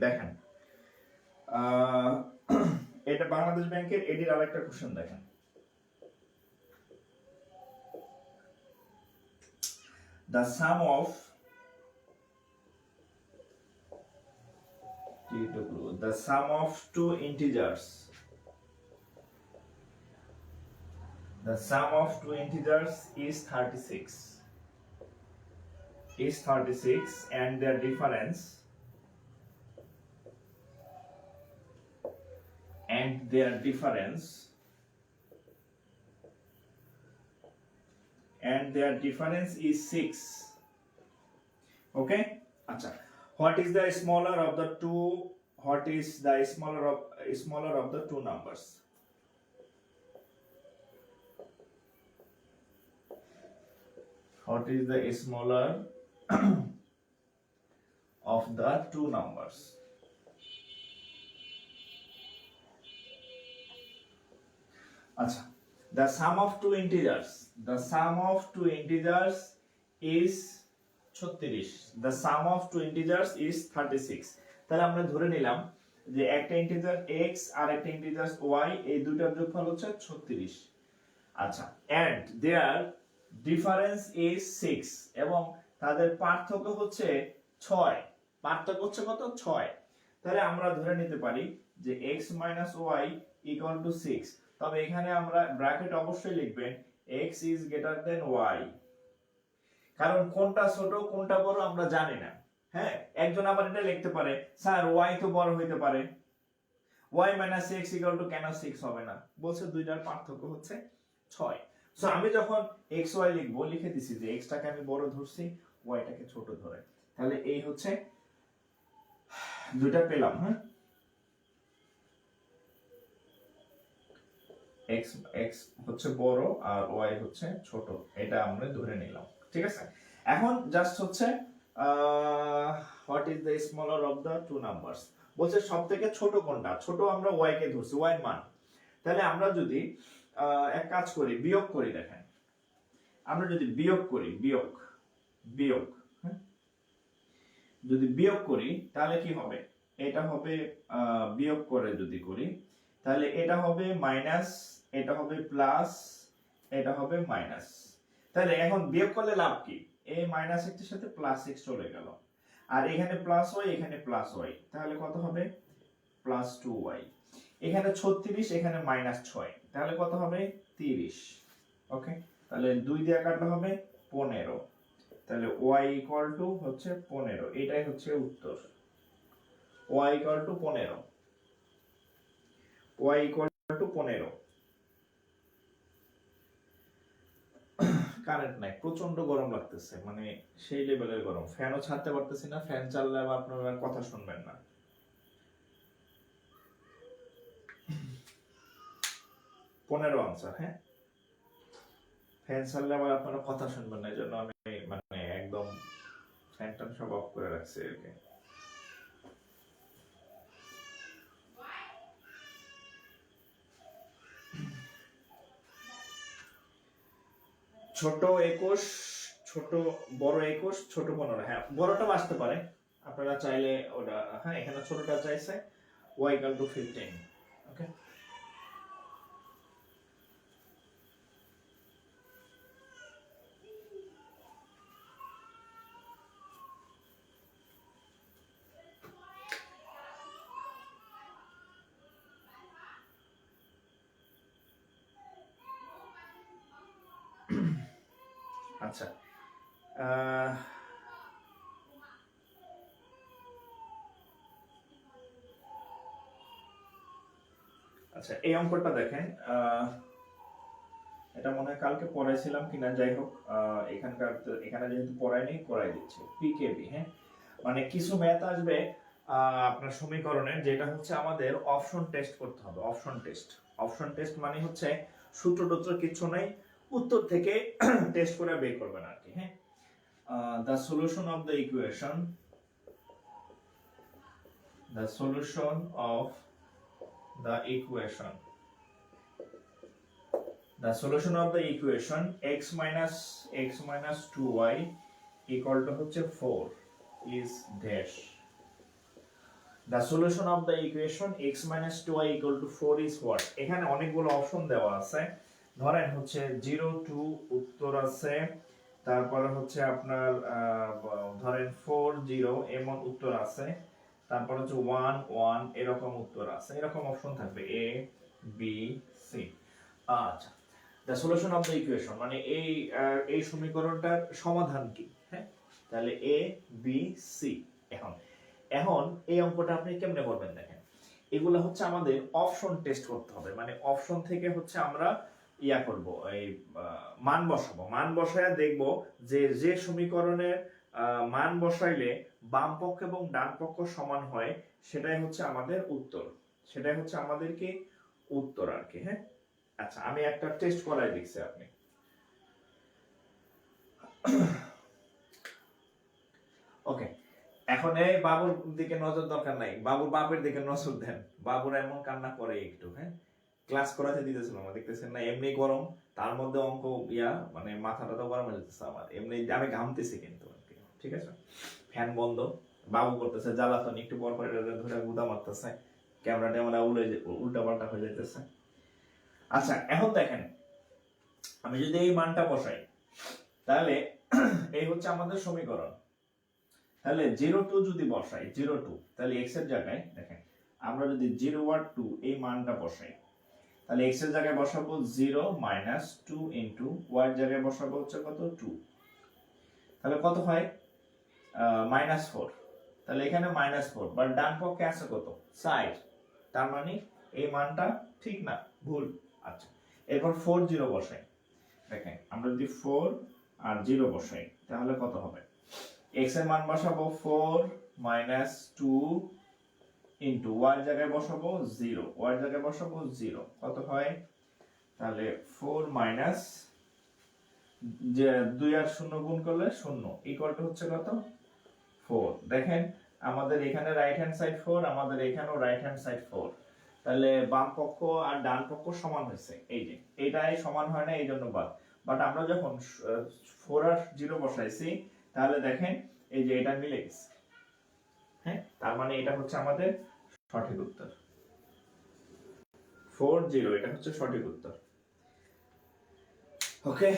দেখেন এটা বাংলাদেশ ব্যাংকের এডির আরেকটা কোশ্চেন দেখেন। The sum of two integers, the sum of two integers is 36, and their difference is 6. Okay, acha what is the smaller of the two numbers? what is the smaller of the two numbers? আচ্ছা, the sum of two integers is 36, the sum of two integers is 36। তাহলে আমরা ধরে নিলাম যে একটা integer x আর একটা integer y, এই দুটোর যোগফল হচ্ছে 36। আচ্ছা, and their difference is 6, এবং তাদের পার্থক্য হচ্ছে 6। পার্থক্য হচ্ছে কত? 6। তাহলে আমরা ধরে নিতে পারি যে x y equal to 6। তবে এখানে আমরা ব্র্যাকেট অবশ্যই লিখবেন x is greater than y, কারণ কোনটা ছোট কোনটা বড় আমরা জানি না। হ্যাঁ, একজন আবার এটা লিখতে পারে, স্যার y তো বড় হইতে পারে, y minus x equal to কেন 6 হবে না? বলছে দুইটার পার্থক্য হচ্ছে 6। সো আমি যখন x y লিখবো, লিখে দিছি যে x টাকে আমি বড় ধরছি, y টাকে ছোট ধরে। তাহলে এই হচ্ছে দুইটা পেলাম। হ্যাঁ, x হচ্ছে বড় আর y হচ্ছে ছোট, এটা আমরা ধরে নিলাম। ঠিক আছে, এখন জাস্ট হচ্ছে what is the smaller of the two numbers, বলছে সবথেকে ছোট কোনটা? ছোট আমরা y কে ধরছি, y এর মান। তাহলে আমরা যদি এক কাজ করি, বিয়োগ করি, দেখেন আমরা যদি বিয়োগ করি, বিয়োগ হ্যাঁ, যদি বিয়োগ করি তাহলে কি হবে? এটা হবে বিয়োগ করে যদি করি তাহলে এটা হবে মাইনাস, এটা হবে প্লাস, এটা হবে মাইনাস। তাহলে এখন বিয়োগ করলে লাভ কি? এই মাইনাস এর সাথে প্লাস এক্স চলে গেল, আর এখানে প্লাস ওয়াই, এখানে প্লাস ওয়াই, তাহলে কত হবে? Plus 2y। এখানে 36, এখানে মাইনাস 6, তাহলে কত হবে? 30। ওকে, তাহলে 2 দিয়ে কাটলে হবে 15। তাহলে y ইকুয়াল টু হচ্ছে 15, এটাই হচ্ছে উত্তর। y equal to 15, y equal to 15। Current নাই, প্রচন্ড গরম লাগতেছে, মানে সেই লেভেলের গরম, ফ্যানও ছাড়তে পারতেছি না, ফ্যান চাললে আবার আপনারা কথা শুনবেন না। 15 আনসার। হ্যাঁ, ফ্যান চাললে আবার আপনারা কথা শুনবেন না, এই জন্য আমি মানে একদম ফ্যানটা সব অফ করে রাখছি আর কি। ছোট 21, ছোট বড় 21, ছোট 15। হ্যাঁ, বড়টা আসতে পারে, আপনারা চাইলে ওটা, হ্যাঁ এখানে ছোটটা চাইছে y equal to 15। ওকে, আচ্ছা আচ্ছা, এই অঙ্কটা দেখেন, এটা মনে হয় কালকে পড়াইছিলাম কিনা, যাই হোক এখানে যেহেতু পড়াইনি, করাই দিচ্ছি। পিকেবি, হ্যাঁ, মানে কিছু ম্যাথ আসবে আপনার সমীকরণের, যেটা হচ্ছে আমাদের অপশন টেস্ট করতে হবে। অপশন টেস্ট মানে হচ্ছে সূত্র টুত্র কিছু নাই, উত্তর থেকে টেস্ট করে বের করবেন আর কি। হ্যাঁ, the solution of the equation x minus 2y equal to হচ্ছে 4 is dash. The solution of the equation x minus 2y equal to 4 is what? এখানে অনেকগুলো অপশন দেওয়া আছে, ধরেন হচ্ছে 0 2 উত্তর আছে, তারপরে হচ্ছে আপনার ধরেন 4 0 এমন উত্তর আছে, তারপর হচ্ছে 1 1 এরকম উত্তর আছে, এরকম অপশন থাকবে a b c। আচ্ছা, the solution of the equation মানে এই সমীকরণটার সমাধান কি? হ্যাঁ, তাহলে a b c। এখন এই অঙ্কটা আপনি কেমনে করবেন দেখেন, এগুলো হচ্ছে আমাদের অপশন টেস্ট করতে হবে, মানে অপশন থেকে হচ্ছে আমরা ইয়া করব, এই মান বসাবো, মান বসায় দেখব যে সমীকরণের মান বসাইলে বাম পক্ষ এবং ডান পক্ষ সমান হয়, সেটাই হচ্ছে আমাদের উত্তর, সেটাই হচ্ছে আমাদের কি উত্তর আর কি। হ্যাঁ, আচ্ছা আমি একটা টেস্ট করাই দিচ্ছি, আপনি ওকে, এখন এই বাবুর দিকে নজর দরকার নাই, বাবুর বাপের দিকে নজর দেন। বাবুর এমন কান্না করে একটু, হ্যাঁ, ক্লাস করাতে দিতেছিল না, দেখতেছেন না এমনি গরম, তার মধ্যে অঙ্ক মানে মাথাটা তো গরম হয়ে যেতেছে আমার, এমনি আমি ঘামতেছি কিন্তু, ঠিক আছে। ফ্যান বন্ধ, বাবু করতেছে জ্বালাতন, একটু পর পর এটা ধরে গুদা মারতেছে, ক্যামেরা ট্যামেরা উল্টা পাল্টা হয়ে যেতেছে। আচ্ছা, এখন দেখেন আমি যদি এই মানটা বসাই, তাহলে এই হচ্ছে আমাদের সমীকরণ। তাহলে 0 2 যদি বসাই, 0 2, তাহলে x এর জায়গায় দেখেন আমরা যদি 0 আর 2 এই মানটা বসাই, তাহলে x এর জায়গায় বসাবো 0 মাইনাস 2 ইন্টু y এর জায়গায় বসাবো হচ্ছে কত 2, তাহলে কত হয় -4। তাহলে এখানে -4, বাট ডান পক্ষে আছে কত 60, তার মানে এই মানটা ঠিক না, ভুল। আচ্ছা, এরপর 4 0 বসাই, দেখেন আমরা যদি 4 আর 0 বসাই তাহলে কত হবে, x এর মান বসাবো 4 মাইনাস 2 ইন্টু y এর জায়গায় বসাবো 0, y এর জায়গায় বসাবো 0, কত হয় তাহলে 4 মাইনাস, যে 2 আর 0 গুণ করলে 0 ইকুয়াল টু হচ্ছে কত 4। দেখেন আমাদের এখানে রাইট হ্যান্ড সাইড 4, আমাদের এখানেও রাইট হ্যান্ড সাইড 4, তাহলে বাম পক্ষ আর ডান পক্ষ সমান হয়েছে, এই যে এটাই সমান হয় না, এই জন্য বাদ। বাট আমরা যখন 4 আর 0 বসাইছি, তাহলে দেখেন এই যে এটা মিলে গেছে, হ্যাঁ, তার মানে এটা হচ্ছে আমাদের সঠিক উত্তর, 4 0, এটা হচ্ছে সঠিক উত্তর। ওকে,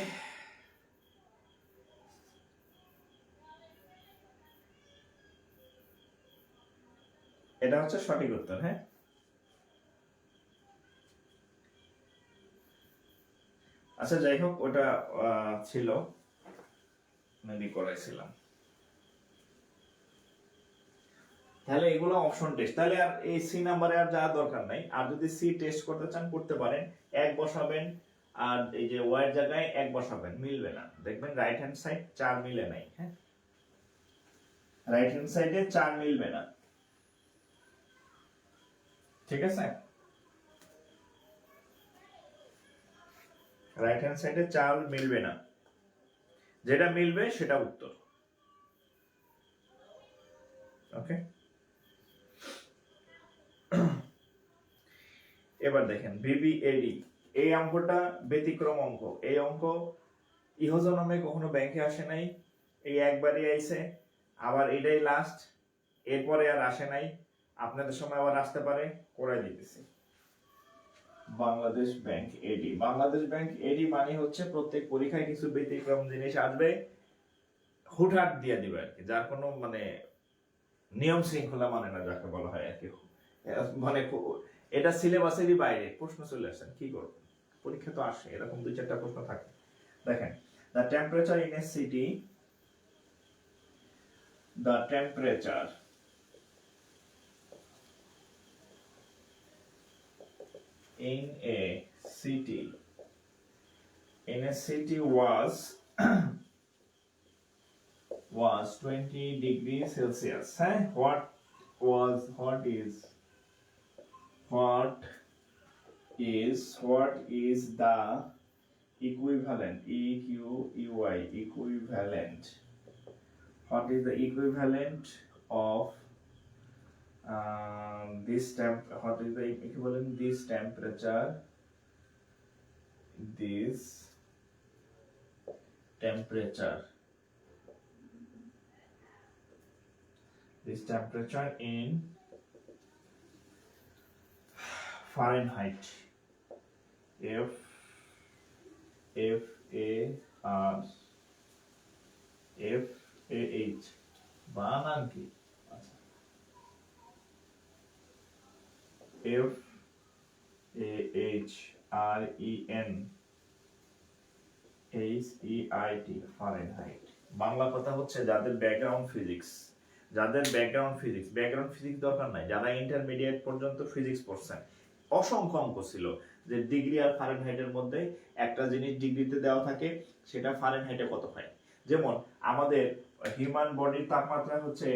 এটা হচ্ছে সঠিক উত্তর। হ্যাঁ, আচ্ছা যাই হোক, ওটা ছিল মেবি করাইছিলাম। তাহলে এগুলো অপশন টেস্ট, তাহলে আর এই সি নাম্বারে আর যাওয়ার দরকার নাই। আর যদি সি টেস্ট করতে চান করতে পারেন, এক বসাবেন আর এই যে ওয়াই এর জায়গায় এক বসাবেন, মিলবে না, দেখবেন রাইট হ্যান্ড সাইড 4 মিলে নাই। হ্যাঁ, রাইট হ্যান্ড সাইডে 4 মিলবে না, ঠিক আছে, রাইট হ্যান্ড সাইডে 4 মিলবে না, যেটা মিলবে সেটা উত্তর। ওকে, এবার দেখেন বিবিএডি, এই অঙ্কটা ব্যতিক্রম অঙ্ক। এই অঙ্ক ইহজনমে কখনো ব্যাংকে আসে নাই, এই একবারই আইছে, আবার এটাই লাস্ট, এরপরে আর আসে নাই, আপনাদের সময় আবার আসতে পারে, করে দিতেছি। বাংলাদেশ ব্যাংক এডি, বাংলাদেশ ব্যাংক এডি মানে হচ্ছে প্রত্যেক পরীক্ষায় কিছু ব্যতিক্রম জিনিস আসবে, হুটহাট দিয়ে দিবে আর কি, যার কোনো মানে নিয়ম শৃঙ্খলা মানে না, যাকে বলা হয় আর কি, মানে এটা সিলেবাসেরই বাইরে প্রশ্ন চলে আসেন, কি করব, পরীক্ষা তো আসে এরকম 2-4টা প্রশ্ন থাকে। দেখেন, the temperature in a city, the temperature in a city was 20 degrees Celsius. What is the equivalent, equivalent, what is the equivalent of this temperature, this temperature in Fahrenheit, F-A-R-F-A-H, বানান কি, F-A-H-R-E-N-H-E-I-T, ফারেনহাইট। বাংলা কথা হচ্ছে যাদের background physics দরকার নাই, যারা intermediate পর্যন্ত physics পড়ছেন, অসংখ্য অঙ্ক ছিল যে ডিগ্রি আর ফারেনহাইটের মধ্যে একটা জিনিস ডিগ্রিতে দেওয়া থাকে, সেটা ফারেনহাইটে কত হয়। যেমন আমাদের হিউম্যান বডির তাপমাত্রা হচ্ছে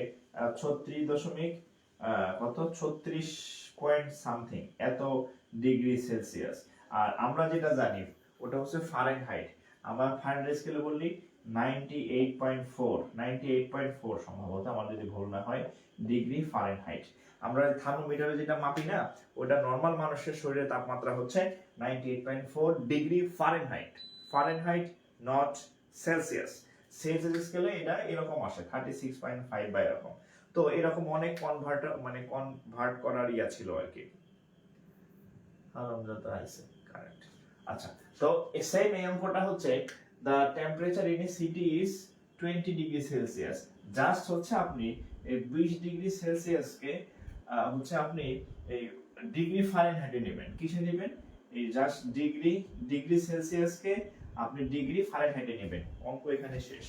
36 পয়েন্ট সামথিং এত ডিগ্রি সেলসিয়াস, আর আমরা যেটা জানি ওটা হচ্ছে ফারেনহাইট। আমার ফারেনহাইট স্কেলে বললি 98.4 সম্ভবত, আমার যদি ভুল না হয়, ডিগ্রি ফারেনহাইট। আমরা থার্মোমিটারে যেটা মাপি না, ওটা নরমাল মানুষের শরীরের তাপমাত্রা হচ্ছে 98.4 degree Fahrenheit. Fahrenheit, not Celsius. Celsius স্কেলে এটা এরকম আসে 36.5 বা এরকম। তো এরকম অনেক কনভার্ট করার ইয়া ছিল আর কি। কারেক্ট। আচ্ছা, তো সেম এই অঙ্কটা হচ্ছে the temperature in a city is 20 degree Celsius. Just হচ্ছে আপনি এই 20 ডিগ্রি সেলসিয়াস কে হচ্ছে আপনি এই ডিগ্রি ফারেনহাইটে নেবেন। কিসে নেবেন? এই জাস্ট ডিগ্রি সেলসিয়াস কে আপনি ডিগ্রি ফারেনহাইটে নেবেন। অঙ্ক এখানে শেষ।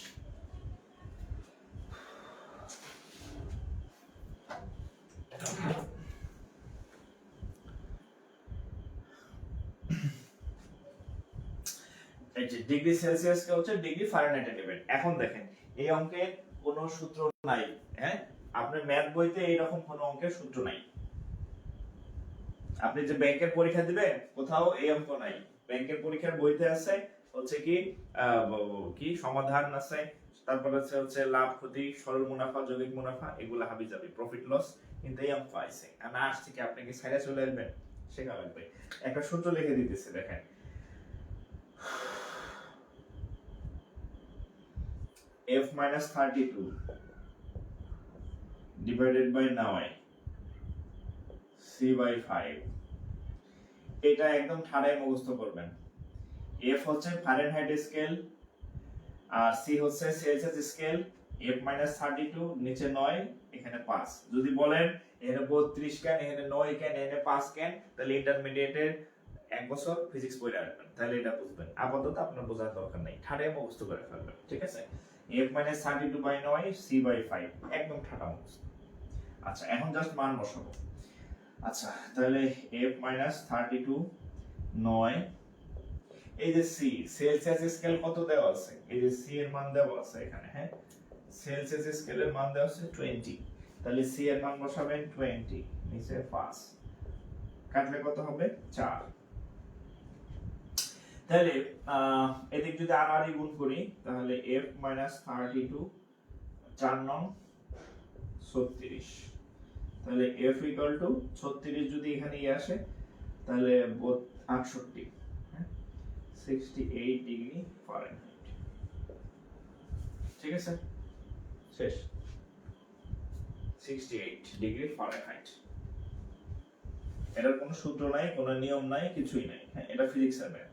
ডিগ্রি সেলসিয়াস কে হচ্ছে ডিগ্রি ফারেনহাইটে নেবেন। এখন দেখেন এই অঙ্কের কোনো সূত্র নাই, হ্যাঁ? আপনার ম্যাথ বইতে এইরকম কোনো অঙ্কের সূত্র নাই। আপনি যে ব্যাংকের পরীক্ষা দিবেন, কোথাও এই অঙ্ক নাই। ব্যাংকের পরীক্ষার বইতে আছে হচ্ছে কি সমাধান আছে, তারপর হচ্ছে লাভ ক্ষতি, সরল মুনাফা, যৌগিক মুনাফা, এগুলা হাবিজাবি, প্রফিট লস। কিন্তু এই অঙ্ক আছে না, আজ থেকে আপনি কি সাইডে চলে আসবেন? শেখা লাগবে। একটা সূত্র লিখে দিতেছে, দেখেন f minus 32 divided by 9 c by 5। এটা একদম ঠাড়াই মুখস্থ করবেন। f হচ্ছে ফারেনহাইট স্কেল, আর c হচ্ছে সেলসিয়াস স্কেল। f minus 32 নিচে 9, এখানে 5। যদি বলেন এখানে 32 কেন, এখানে 9 কেন, এখানে 5 কেন, তাহলে ইন্টারমিডিয়েটের 1 বছর ফিজিক্স পড়ে আসবেন, তাহলে এটা বুঝবেন। আপাতত আপনার বোঝার দরকার নেই, ঠাড়াই মুখস্থ করে ফেলবেন, ঠিক আছে? f minus 32 by 9 c by 5, একদম ঠাড়া মুখস্থ। আচ্ছা, এখন জাস্ট মান বসাবো। আচ্ছা, তাহলে f minus 32 9, এই যে c সেলসিয়াস স্কেল কত দেওয়া আছে, এই যে c এর মান দেওয়া আছে এখানে, হ্যাঁ? সেলসিয়াস স্কেলের মান দেওয়া আছে 20, তাহলে c এর মান বসাবেন 20, নিচে 5, কাটলে কত হবে 4। তাহলে এদিক যদি আর গুণ করি, তাহলে f minus 32 4 নং 36, তাহলে f equal to 36 যদি এখানে আসে, তাহলে 68, 68 ডিগ্রি ফারেনহাইট। ঠিক আছে, শেষ। 68 ডিগ্রি ফারেনহাইট। এটার কোনো সূত্র নাই, কোনো নিয়ম নাই, কিছুই নাই, হ্যাঁ? এটা ফিজিক্সের math.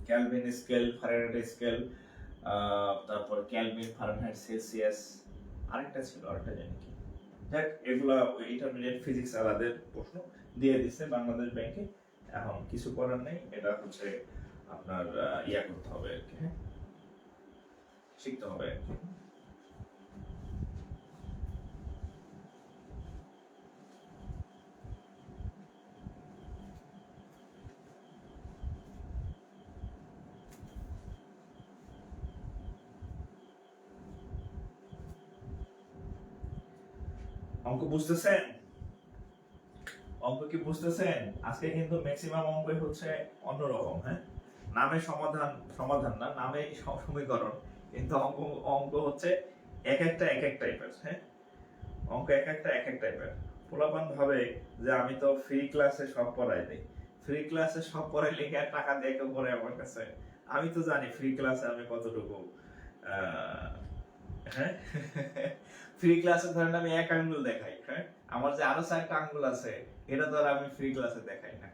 Kelvin scale, Fahrenheit scale, তারপর কেলভিন, ফারেনহাইট, সেলসিয়াস, আরেকটা ছিল, আরেকটা জানি কি। দেখ, এগুলা ইন্টারমিডিয়েট ফিজিক্স আলাদের প্রশ্ন দিয়ে দিচ্ছে বাংলাদেশ ব্যাংকে। এখন কিছু করার নেই, এটা হচ্ছে আপনার ইয়া করতে হবে আর কি, হ্যাঁ? শিখতে হবে আর কি। অঙ্ক বুঝতেছেন? অঙ্ক কি বুঝতেছেন? আজকে কিন্তু ম্যাক্সিমাম অঙ্কই হচ্ছে অন্যরকম, হ্যাঁ? নামে সমাধান না, নামে সমীকরণ, কিন্তু অঙ্ক হচ্ছে এক একটা টাইপের, হ্যাঁ? অঙ্ক এক একটা টাইপের। পোলাপান ভাবে যে আমি তো ফ্রি ক্লাসে সব পড়াই দেই, ফ্রি ক্লাসে সব পড়াই লিখে আর টাকা দিয়ে কেউ পড়ে আমার কাছে। আমি তো জানি ফ্রি ক্লাসে আমি কতটুকু, হ্যাঁ? ফ্রি ক্লাসে ধরেন আমি এক আঙ্গুল দেখাই, হ্যাঁ? আমার যে আরো 4টা আঙ্গুল আছে, এটা তো আর আমি ফ্রি ক্লাসে দেখাই না,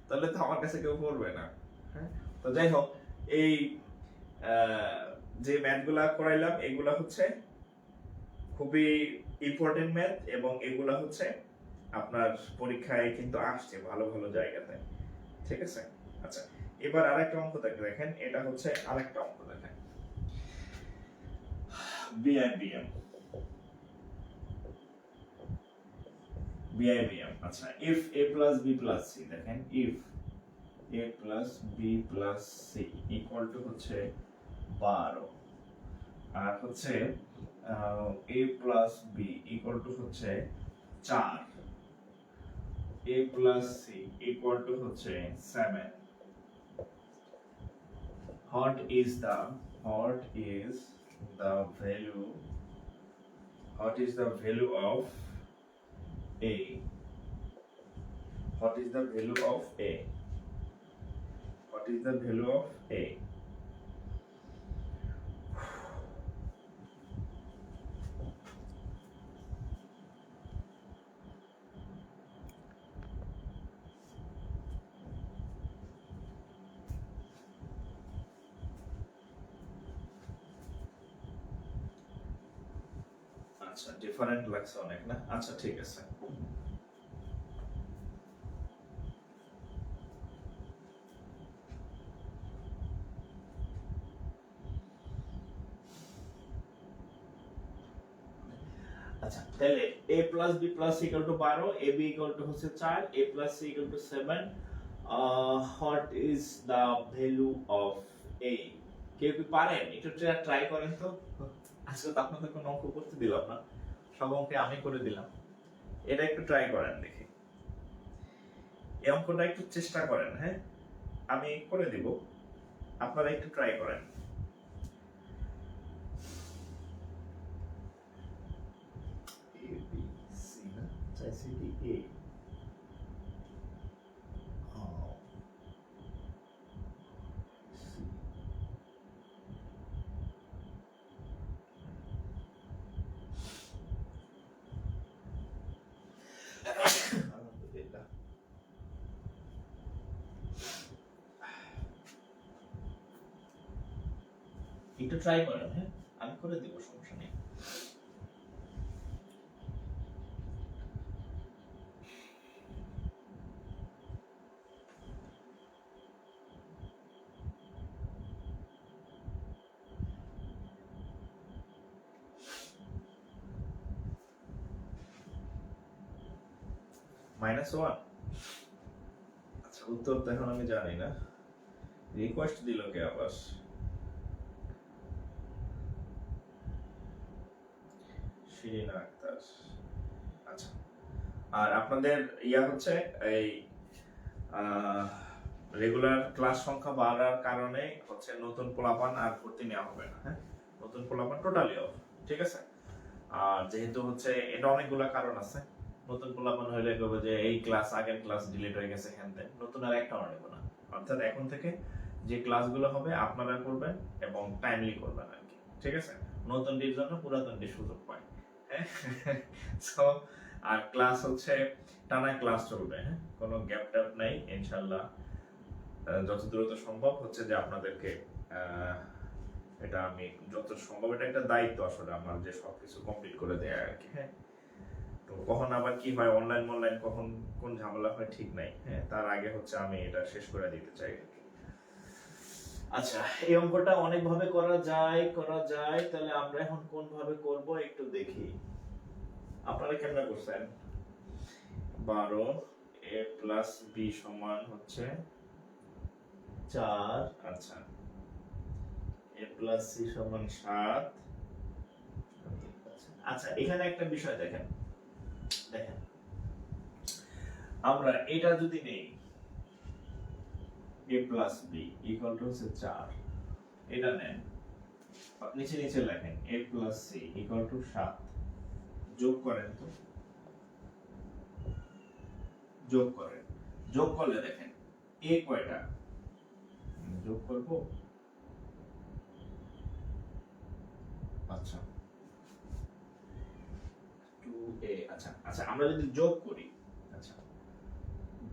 তাহলে তো আমার কাছে কেউ পড়বে না, হ্যাঁ? তো যাই হোক, এই যে ম্যাথগুলা করাইলাম, এগুলা হচ্ছে খুবই ইম্পর্টেন্ট ম্যাথ, এবং এগুলা হচ্ছে আপনার পরীক্ষায় কিন্তু আসছে ভালো ভালো জায়গাতে, ঠিক আছে? আচ্ছা, এবার আরেকটা অঙ্ক দেখেন, এটা হচ্ছে আরেকটা অঙ্ক দেখেন, বিআইবিএম। আচ্ছা, if a plus b plus c, দেখেন if a plus b plus c equal to হচ্ছে 12, আর হচ্ছে a plus B equal to হচ্ছে 4, a plus C equal to হচ্ছে 7. What is the value of a? What is the value of a? What is the value of a? আচ্ছা different লাগছে অনেক না, আচ্ছা ঠিক আছে। আচ্ছা তাহলে a plus b plus c equal to 12, ab equal to হচ্ছে 4, a plus c equal to 7. What is the value of a? কেউ কি পারেন একটু ট্রাই করেন তো? আজকে তো আপনাদের কোনো অঙ্ক করতে দিলাম না, সব অঙ্কে আমি করে দিলাম, এটা একটু ট্রাই করেন দেখি। এই অঙ্কটা একটু চেষ্টা করেন, হ্যাঁ আমি করে দিব, আপনারা একটু ট্রাই করেন। A আলহামদুলিল্লাহ। একটু ট্রাই করেন, হ্যাঁ আমি করে দেব, সমস্যা নেই। -1, আচ্ছা উত্তর তো এখন আমি জানি না, রিকোয়েস্ট দিল কে আবার? শিরিনা আক্তার। আচ্ছা আর আপনাদের ইয়া হচ্ছে এই রেগুলার ক্লাস সংখ্যা বাড়ার কারণে হচ্ছে নতুন পোলাপান আর ভর্তি নেওয়া হবে না, হ্যাঁ নতুন পোলাপান টোটালি অফ, ঠিক আছে। আর যেহেতু হচ্ছে এটা অনেকগুলো কারণ আছে, নতুন পোলাপান হইলে কবে যে এই ক্লাস আগের ক্লাস ডিলিট হয়ে গেছে হ্যানতে, নতুন আর একটা নেব না। অর্থাৎ এখন থেকে যে ক্লাসগুলো হবে আপনারা করবেন এবং টাইমলি করবেন আর কি, ঠিক আছে। নতুন ডির জন্য পুরাতন ডি সুযোগ পায়, হ্যাঁ সো আর ক্লাস হচ্ছে টানা ক্লাস চলবে, হ্যাঁ কোনো গ্যাপ ট্যাপ নাই ইনশাআল্লাহ। যত দ্রুত সম্ভব হচ্ছে যে আপনাদেরকে এটা আমি যত সম্ভব, এটা একটা দায়িত্ব আসলে আমার যে সবকিছু কমপ্লিট করে দেয়া আর কি, হ্যাঁ তো কখন আবার কি হয় অনলাইন কখন কোন ঝামেলা হয় ঠিক নাই, হ্যাঁ তার আগে হচ্ছে আমি এটা শেষ করে দিতে চাই। আচ্ছা এই অঙ্কটা অনেক ভাবে করা যায়, তাহলে আমরা এখন কোন ভাবে করব একটু দেখি। আপনারা কেমনে করছেন? 12 a প্লাস b সমান হচ্ছে 4, আচ্ছা a প্লাস c সমান 7। আচ্ছা এখানে একটা বিষয় দেখেন, আমরা এটা যদি নেই a plus b equal to হচ্ছে 4, এটা নেন নিচে লেখেন a plus c equal to 7, যোগ করেন তো, যোগ করলে দেখেন a কয়টা যোগ করব, আচ্ছা 2a, আচ্ছা আমরা যদি যোগ করি, আচ্ছা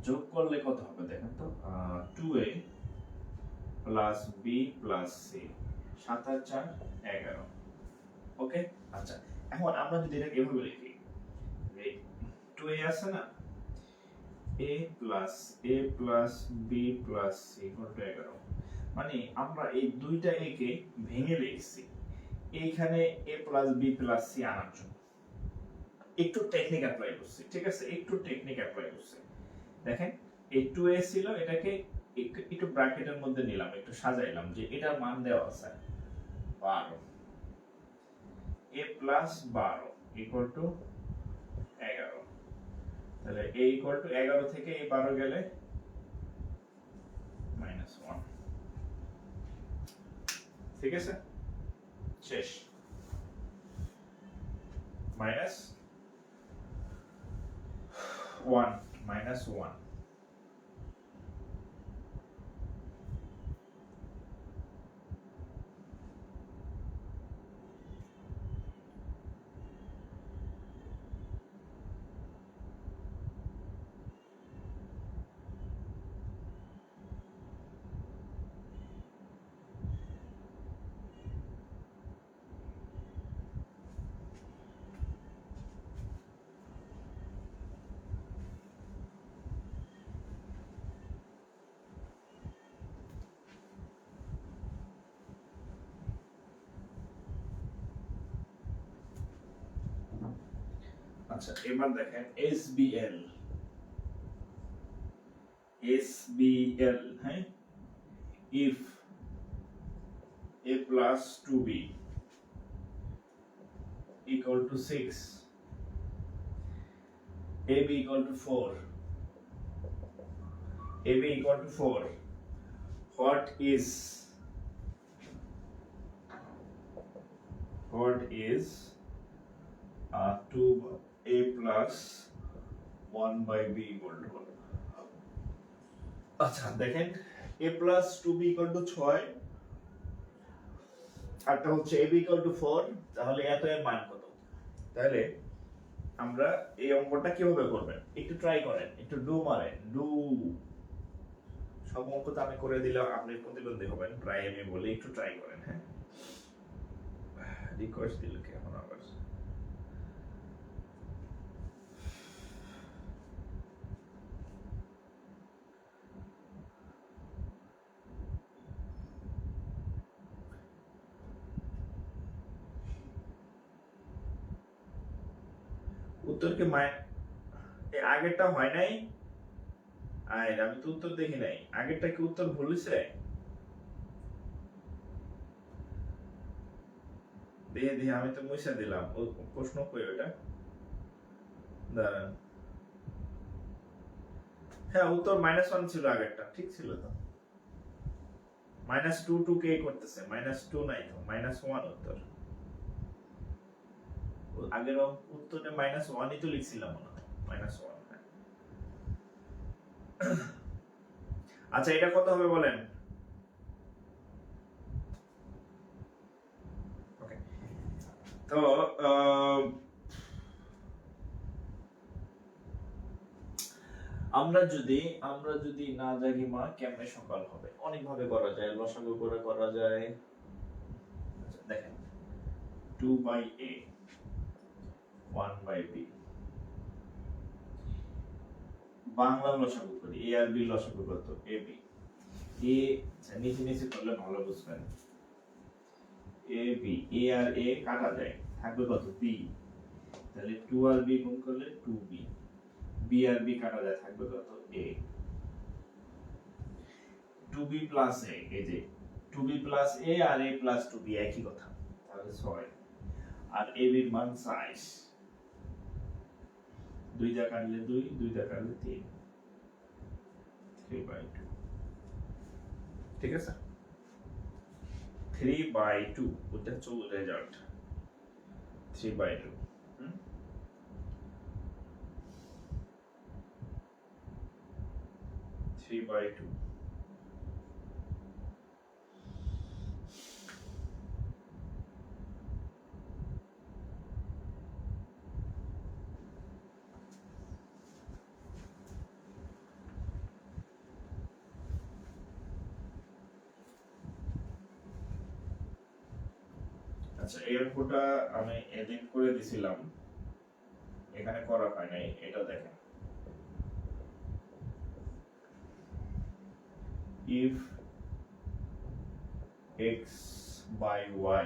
যোগ করলে কত হবে দেখেন তো, 2a plus b plus c, 7 আর 4 11, ওকে। আচ্ছা এখন আমরা যদি এটা এভাবে লিখি, 2a আছে না, a plus b plus c equal two 11, মানে আমরা এই দুইটা a কে ভেঙে লিখছি এইখানে a plus b plus c আনার জন্য একটু টেকনিক অ্যাপ্লাই করছি, ঠিক আছে একটু টেকনিক অ্যাপ্লাই করছি। দেখেন এই 2a ছিল, এটাকে একটু ব্র্যাকেটের মধ্যে নিলাম, একটু সাজাইলাম যে এটার মান দেওয়া আছে 12, a প্লাস 12 ইকুয়াল টু 11। তাহলে a ইকুয়াল টু 11 থেকে এই 12 গেলে -1। ঠিক আছে, শেষ। -1 -1। আচ্ছা, এবার দেখেন SBL, হ্যাঁ, if a plus 2b equal to 6, ab equal to 4, ab equal to 4, what is 2a plus 1 by b equal to 1? আচ্ছা দেখেন, a plus 2b equal to 6, আরটা হচ্ছে ab equal to 4, তাহলে এত এর মান কত? তাহলে আমরা এই অঙ্কটা কিভাবে করবেন একটু ট্রাই করেন, একটু ডু সব অঙ্ক তো আমি করে দিলাম, আপনি প্রতিবন্ধী হবেন, প্রায় আমি বলি একটু ট্রাই করেন। হ্যাঁ, রিকোয়েস্ট দিল কি এখন আবার? উত্তর কি আগেরটা হয় নাই? আমি তো উত্তর দেখি নাই, আগেরটা কি উত্তর ভুল হয়েছে? দিয়ে আমি তো মুছে দিলাম, ও প্রশ্ন কই ওটা? দাঁড়ান, হ্যাঁ উত্তর -1 ছিল, আগেরটা ঠিক ছিল তো। -2 কে করতেছে, -2 নাই তো, -1 উত্তর। আগের উত্তরে -1ই তো লিখছিলাম মনে হয়, -1। আচ্ছা, এটা কত হবে বলেন? ওকে, তো আমরা যদি না জাগি মা কেমনে সকাল হবে? অনেক ভাবে করা যায়, লসাগু করে করা যায়। আচ্ছা দেখেন, 2 by a 1 by b, Bangla লসাগু করি, a আর b লসাগু কত? ab, a নিচে করলে ভালো বুঝবেন। ab, a আর a কাটা যায়, থাকবে কত? b, তাহলে 2 আর b গুণ করলে 2b, b আর b কাটা যায়, থাকবে কত? a। 2b প্লাস a, এই যে 2b প্লাস a আর a প্লাস 2b একই কথা, তাহলে 6। আর ab এর মান 22, 2 দা কাটলে 2, 2 দা কাটলে 3, 3/2। ঠিক আছে, 3/2 ওটা হচ্ছে রেজাল্ট, 3/2। হুম, 3/2। আচ্ছা, এই অঙ্কটা আমি এডিট করে দিছিলাম, এখানে করা হয় নাই, এটা দেখেন। if x by y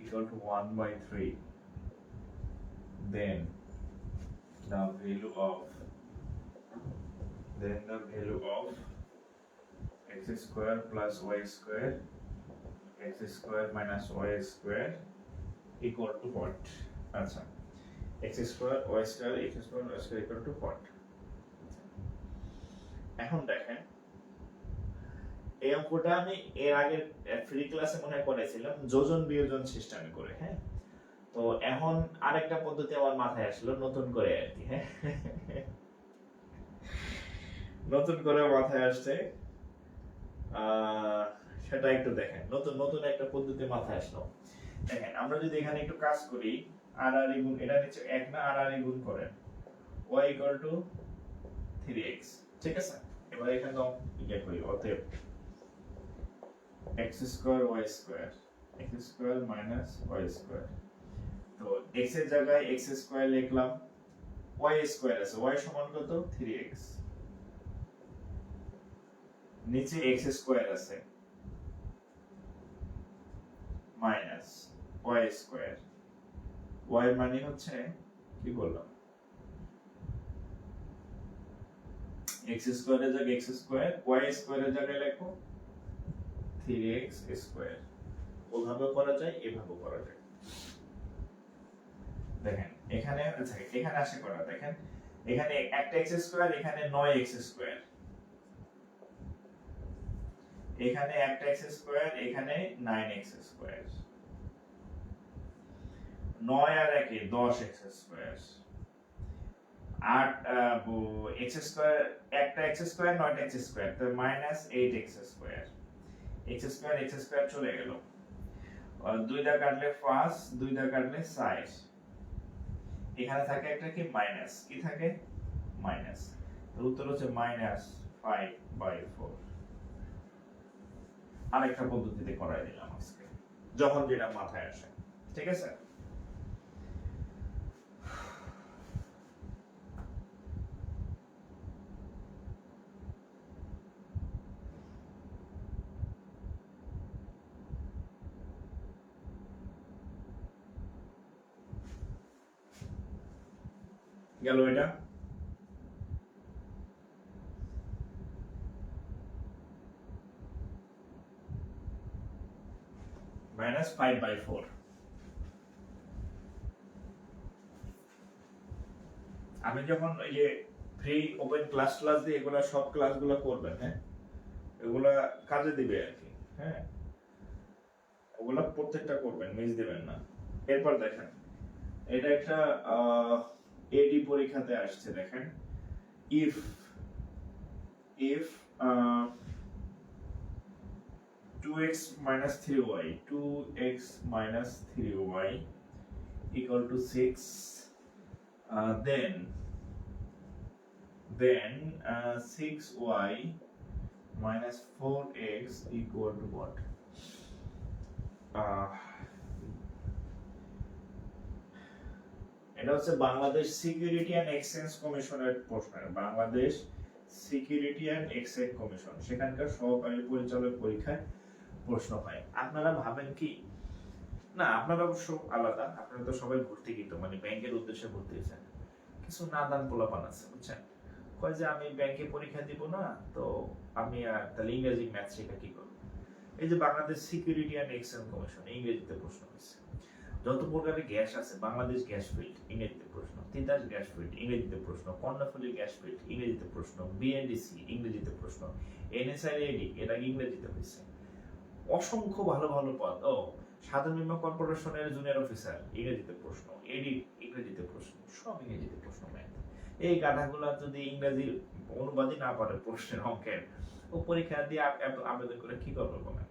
equal to 1/3, then the value of x square plus y square, x square minus y square equal to what? আচ্ছা, x square y square x square y square equal to what? এখন দেখেন, এই অঙ্কটা আমি এর আগে free ক্লাসে মনে হয় করেছিলাম যোজন বিয়োজন সিস্টেমে করে, হ্যাঁ। তো এখন আরেকটা পদ্ধতি আমার মাথায় আসলো নতুন করে আর কি, হ্যাঁ। নতুন করে মাথায় আসছে, সেটা একটু দেখেন। নতুন নতুন একটা পদ্ধতি মাথায় আসলো। দেখেন, আমরা যদি এখানে একটু কাজ করি, আর আর গুণ, এটা নিচে 1 না, আর আর গুণ করেন y ইকুয়াল টু 3x, ঠিক আছে। এবার এখানে ইয়া করি, অতএব x square y square x square minus y square. তো x এর জায়গায় x স্কয়ার লিখলাম, y স্কয়ার আছে, y সমান কত? 3x, নিচে x স্কয়ার আছে মাইনাস y স্কয়ার। y মানে হচ্ছে কি বললাম, x স্কয়ারের জায়গায় x স্কয়ার, y স্কয়ারের জায়গায় লিখো 3x স্কয়ার। ওভাবে করা যায়, এভাবে করা যায়। দেখেন এখানে, আচ্ছা এখানে আসে করা, দেখেন এখানে একটা x স্কয়ার, এখানে 9x স্কয়ার, এখানে একটা x স্কয়ার, এখানে 9x স্কয়ার, 9 আর 1 10x স্কয়ার, 8 x স্কয়ার, একটা x স্কয়ার 9টা x স্কয়ার, তো minus 8x square. x square চলে গেল, আর 2 দা কাটলে 5, 2 দা কাটলে 6, এখানে থাকে একটা কি মাইনাস, কি থাকে মাইনাস। তো উত্তর হচ্ছে মাইনাস 5/4। আরেকটা পদ্ধতিতে করাই দিলাম আজকে, যখন যেটা মাথায় আসে, ঠিক আছে। গেল এটা। মাইনাস 5/4। আমি যখন ওই যে ফ্রি ওপেন ক্লাস দিয়ে এগুলা সব ক্লাসগুলো করবেন, হ্যাঁ, এগুলা কাজে দিবে আর কি, হ্যাঁ, ওগুলা প্রত্যেকটা করবেন, মিস দিবেন না। এরপর দেখেন, এটা একটা এডি পরীক্ষাতে আসছে, দেখেন if if 2x minus 3y 2x minus 3y equal to 6, then 6y minus 4x equal to what? এটা হচ্ছে বাংলাদেশ সিকিউরিটি অ্যান্ড এক্সচেঞ্জ কমিশনের প্রশ্ন, Bangladesh security and exchange commission, সেখানকার সহকারী পরিচালক পরীক্ষায় প্রশ্ন হয়। আপনারা ভাবেন কি না, আপনারা অবশ্য আলাদা, আপনারা তো সবাই ভর্তি, কিন্তু মানে ব্যাংকের উদ্দেশ্যে ভর্তি হয়েছেন। কিছু নাদান পোলাপান আছে, বুঝছেন, কয় যে আমি ব্যাংকে পরীক্ষা দিব না, তো আমি তাহলে ইংরেজি ম্যাথ শেখা কি করব। এই যে Bangladesh security and exchange commission, ইংরেজিতে প্রশ্ন হয়েছে। যত প্রকারের গ্যাস আছে, বাংলাদেশ গ্যাস ফিল্ড ইংরেজিতে প্রশ্ন, তিতাস গ্যাস ফিল্ড ইংরেজিতে প্রশ্ন, কর্ণফুলী গ্যাস ফিল্ড ইংরেজিতে প্রশ্ন, বিএনডিসি ইংরেজিতে প্রশ্ন, এনএসআইডি এটা ইংরেজিতে হয়েছে। অসংখ্য ভালো ভালো পদ, সাধারণ বীমা কর্পোরেশনের জুনিয়র অফিসার ইংরেজিতে প্রশ্ন, এডি ইংরেজিতে প্রশ্ন, সব ইংরেজিতে প্রশ্ন। এই গাধাগুলা যদি ইংরেজি অনুবাদই না পারে প্রশ্নের অঙ্কের, ও পরীক্ষা দিয়ে আবেদন করে কি করবে বলেন?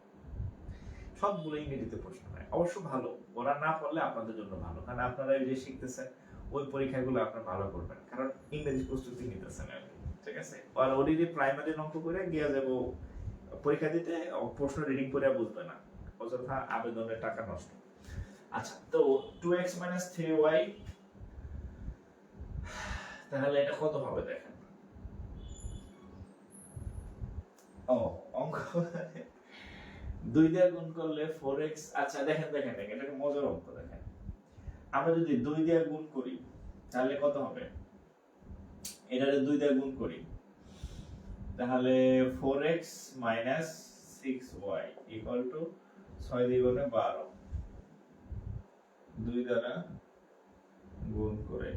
সবগুলো ইংরেজিতে প্রশ্ন হয়। অবশ্য ভালো, ওরা না পড়লে আপনাদের জন্য ভালো, কারণ আপনারা যে শিখতেছেন ওই পরীক্ষাগুলো আপনারা ভালো করবেন, কারণ ইংরেজি প্রস্তুতি নিতেছেন আর কি, ঠিক আছে। আর ওডিডি প্রাইমারি অঙ্ক করে গিয়ে যাব পরীক্ষা দিতে, প্রশ্ন রিডিং করে বুঝবে না, অযথা আবেদনের টাকা নষ্ট। আচ্ছা, তো 2x 3y, তাহলে এটা কত হবে দেখেন। অঙ্ক 2 দিয়ে গুণ করলে 4x। আচ্ছা দেখেন দেখেন দেখেন, এটা মজার অঙ্ক। দেখেন, আমরা যদি 2 দিয়ে গুণ করি তাহলে কত হবে? এটারে 2 দিয়ে গুণ করি তাহলে 4x 6y 6 দ্বিগুণে 12, 2 দ্বারা গুণ করে,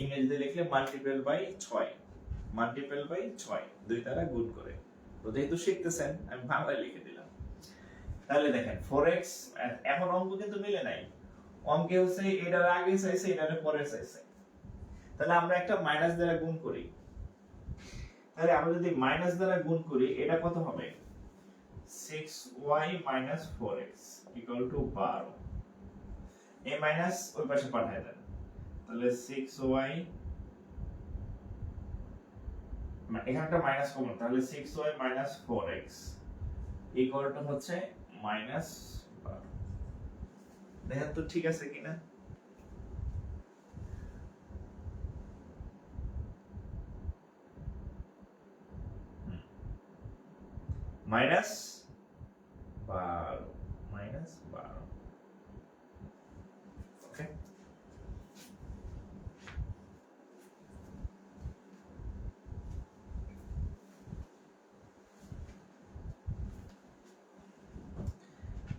ইংরেজিতে লিখলে মাল্টিপল বাই 6, মাল্টিপল বাই 6 2 দ্বারা গুণ করে। তো যেহেতু শিখতেছেন আমি বাংলায় লিখে দিলাম। তাহলে দেখেন 4x, এখন অঙ্ক কিন্তু মিলে নাই, অঙ্কে হচ্ছে এটার আগে চাইছে এটার পরে চাইছে, তাহলে আমরা একটা মাইনাস দ্বারা গুণ করি। তাহলে আমরা যদি মাইনাস দ্বারা গুণ করি এটা কত হবে, 6y 4x ইকুয়াল টু 12, এই মাইনাস ওই পাশে পাঠিয়ে দেন, তাহলে 6y, এখানটা মাইনাস কমন, তাহলে 6y 4x ইকুয়াল টু হচ্ছে -12। দেখেন তো ঠিক আছে কিনা। -12 ওকে।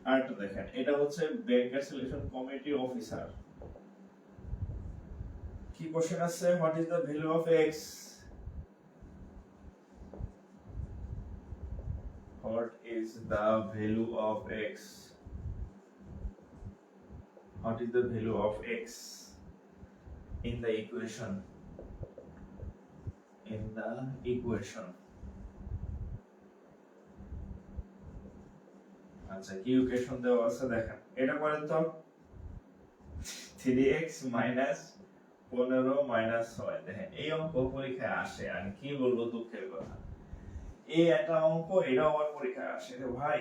আরেকটা দেখেন, এটা হচ্ছে ব্যাংকের সিলেকশন কমিটি অফিসার। কি কোশ্চেন আছে, what is the value of x, what is the value of x, what is the value of x in the equation, in the equation। আচ্ছা কি ইকুয়েশন দেওয়া আছে দেখেন, এটা করেন তো 3x 15 6, দেখেন এই অঙ্ক পরীক্ষায় আসে, আমি কি বলবো দুঃখের কথা, এই একটা অঙ্ক এটা আমার পরীক্ষায় আসে রে ভাই,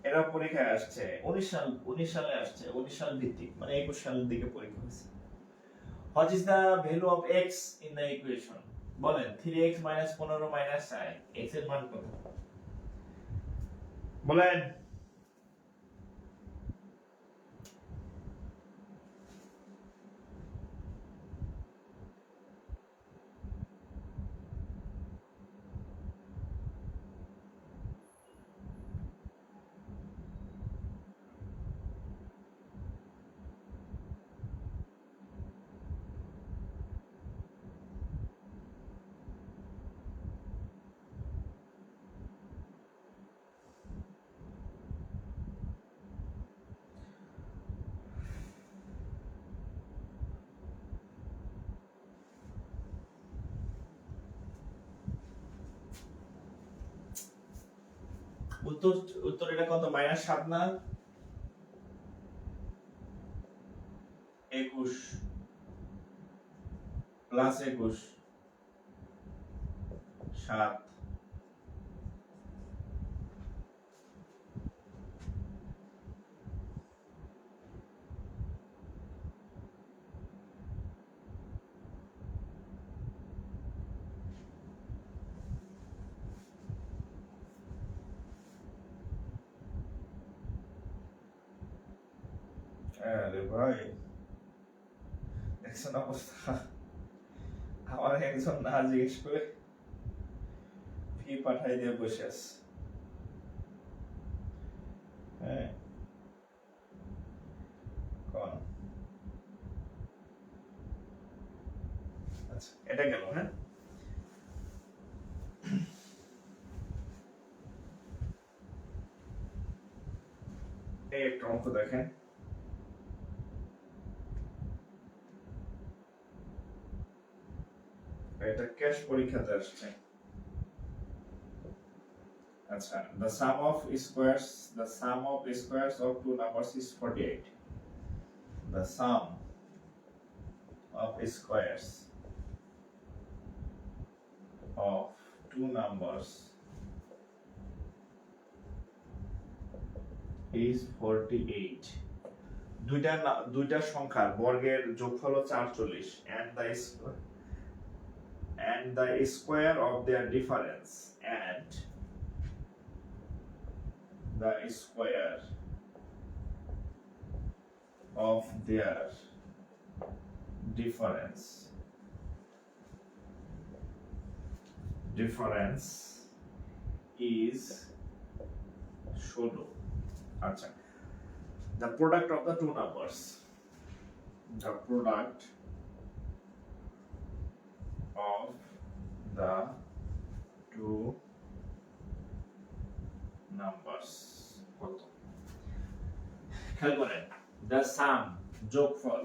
এটা পরীক্ষায় আসছে 19 সালে আসছে, 19 সাল ভিত্তিক, মানে 21 সালের দিকে পরীক্ষা হয়েছে। What is the value of x in the equation, বলেন 3x 15 6, x এর মান কত বলেন। উত্তর উত্তর এটা কত, -7 না 21 প্লাস 21 7, আরে ভাই দেখছেন অবস্থা, আমার একজন না জিজ্ঞেস করে ফি পাঠাই দিয়ে বসে আছে। হ্যাঁ কোন, আচ্ছা এটা গেল। হ্যাঁ এই একটা অঙ্ক দেখেন, এটা ক্যাশ পরীক্ষাতে আসছে। আচ্ছা, the sum of squares of two numbers is 48, the sum of squares of two numbers is 48, দুইটা সংখ্যার বর্গের যোগফল 48 and the square of their difference, and the square of their difference is 16। আচ্ছা, the product of the two numbers, the product of the two numbers কত? খেয়াল করেন, the sum যোগফল,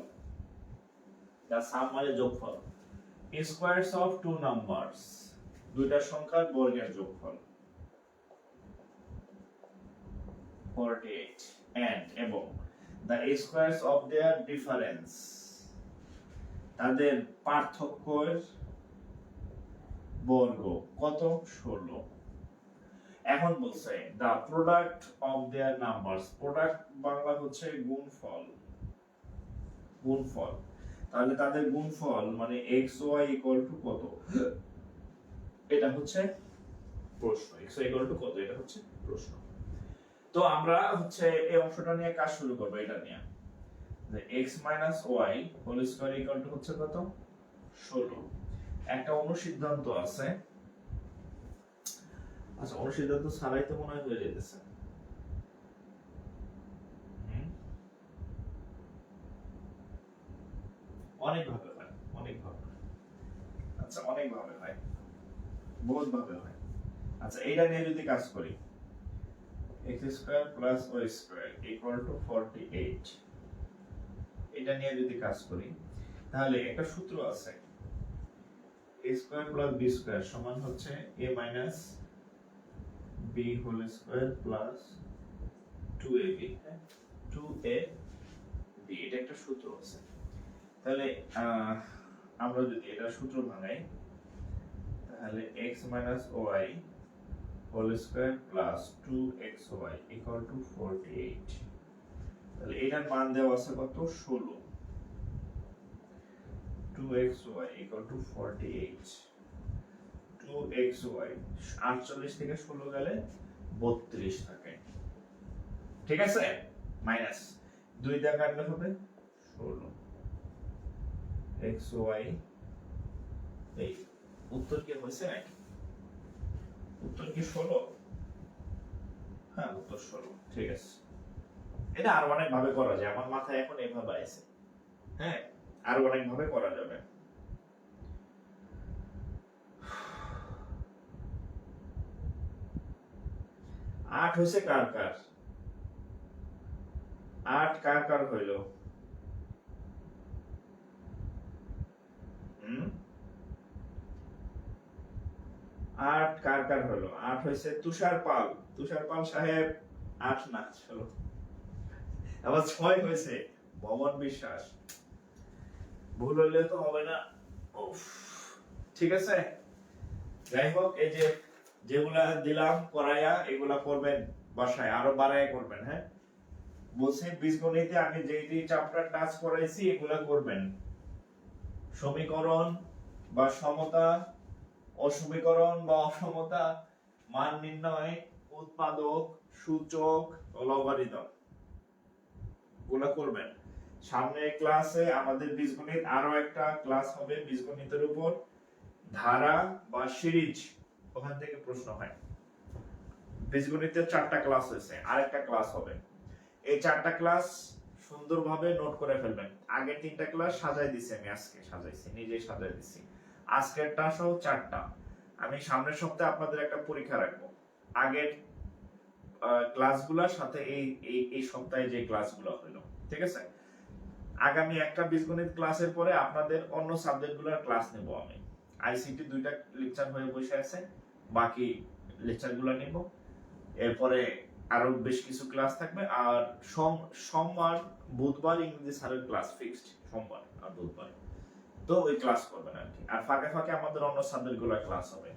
the sum মানে যোগফল, squares of two numbers দুইটা সংখ্যার বর্গের যোগফল 48 and এবং the squares of their difference তাদের পার্থক্যের বর্গ কত? 16। এখন বলছে the product of their numbers, product Bangla হচ্ছে গুণফল, গুণফল, তাহলে তাদের গুণফল মানে x y equal to কত, এটা হচ্ছে প্রশ্ন। x y equal to কত, এটা হচ্ছে প্রশ্ন। তো আমরা হচ্ছে এই অংশটা নিয়ে কাজ শুরু করব, এটা নিয়ে যে x y whole square equal to হচ্ছে কত? 16। একটা অনুসিদ্ধান্ত আছে, আচ্ছা অনুসিদ্ধান্ত ছাড়াই তো মনে হয় হয়ে যেতেছে। অনেক ভাবে হয়, অনেক ভাবে, আচ্ছা অনেক ভাবে হয়, বহুত ভাবে হয়। আচ্ছা এইটা নিয়ে যদি কাজ করি, x square plus y square equal to 48, এটা নিয়ে যদি কাজ করি তাহলে একটা সূত্র আছে, a square plus b square সমান হচ্ছে a minus b whole square plus 2ab, 2ab, এটা একটা সূত্র আছে। তাহলে আমরা যদি এটা সূত্র ভাঙাই তাহলে x y whole square plus 2xy equal to 48, তাহলে এটার মান দেওয়া আছে কত? 16। 2xy ইকুয়াল টু 48, 2xy 48 থেকে 16 গেলে 32 থাকে, ঠিক আছে? মাইনাস 2 দিয়ে কাটলে হবে 16 xy। এই উত্তর কি হয়েছে নাকি? উত্তর কি 16? হ্যাঁ উত্তর 16, ঠিক আছে। এটা আরো অনেক ভাবে করা যায়, আমার মাথায় এখন এইভাবে আছে, হ্যাঁ আরো অনেক ভাবে করা যাবে। 8 হইছে কার কার? 8 কার কার হইল? 8 কার কার হলো? 8 হইছে তুষার পাল, তুষার পাল সাহেব 8 না 16। আবার 6 হইছে ভবন বিশ্বাস, ভুল হইলে তো হবে না। উফ, ঠিক আছে, যাই হোক এই যে যেগুলা দিলাম করায়া এগুলা করবেন বাসায়, আরো বাড়ায় করবেন। হ্যাঁ বলছি বীজগণিতে আমি যেই চ্যাপ্টার টাচ করাইছি এগুলা করবেন, সমীকরণ বা সমতা, অসমীকরণ বা অসমতা, মান নির্ণয়, উৎপাদক, সূচক, লগারিদম, গুলা করবেন। সামনের ক্লাসে আমাদের বীজগণিত আরো একটা ক্লাস হবে বীজগণিতের উপর, ধারা বা সিরিজ, ওখান থেকে প্রশ্ন হয়। বীজগণিতের 4টা ক্লাস হয়েছে, আরেকটা ক্লাস হবে। এই 4টা ক্লাস সুন্দরভাবে নোট করে ফেলবেন। আগের 3টা ক্লাস সাজাই দিছি, আমি আজকে সাজাইছি, নিজেই সাজাই দিছি। আজকেরটা সহ 4টা। আমি সামনের সপ্তাহে আপনাদের একটা পরীক্ষা রাখবো, আগের ক্লাসগুলোর সাথে এই সপ্তাহে যে ক্লাসগুলো হলো, ঠিক আছে? আগামী একটা বীজগণিত ক্লাসের পরে আপনাদের অন্য সাবজেক্টগুলোর ক্লাস নেব আমি। আইসিটি 2টা লেকচার হয়ে বসে আছে, বাকি লেকচারগুলো নেব। এরপরে আরো বেশ কিছু ক্লাস থাকবে, আর সোমবার বুধবার ইংরেজি স্যারের ক্লাস ফিক্সড, সোমবার আর বুধবার, তো ওই ক্লাস করবেন আর কি। আর ফাঁকে ফাঁকে আমাদের অন্য সাবজেক্টগুলোর ক্লাস হবে।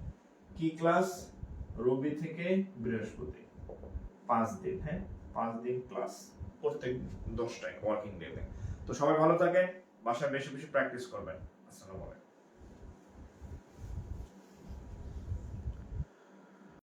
কি ক্লাস? রবি থেকে বৃহস্পতি 5 দিন, হ্যাঁ 5 দিন ক্লাস, প্রত্যেক 10টায় ওয়ার্কিং ডেতে। তো সবাই ভালো থাকেন, বাসায় বেশি বেশি প্র্যাকটিস করবেন। আসসালামু আলাইকুম।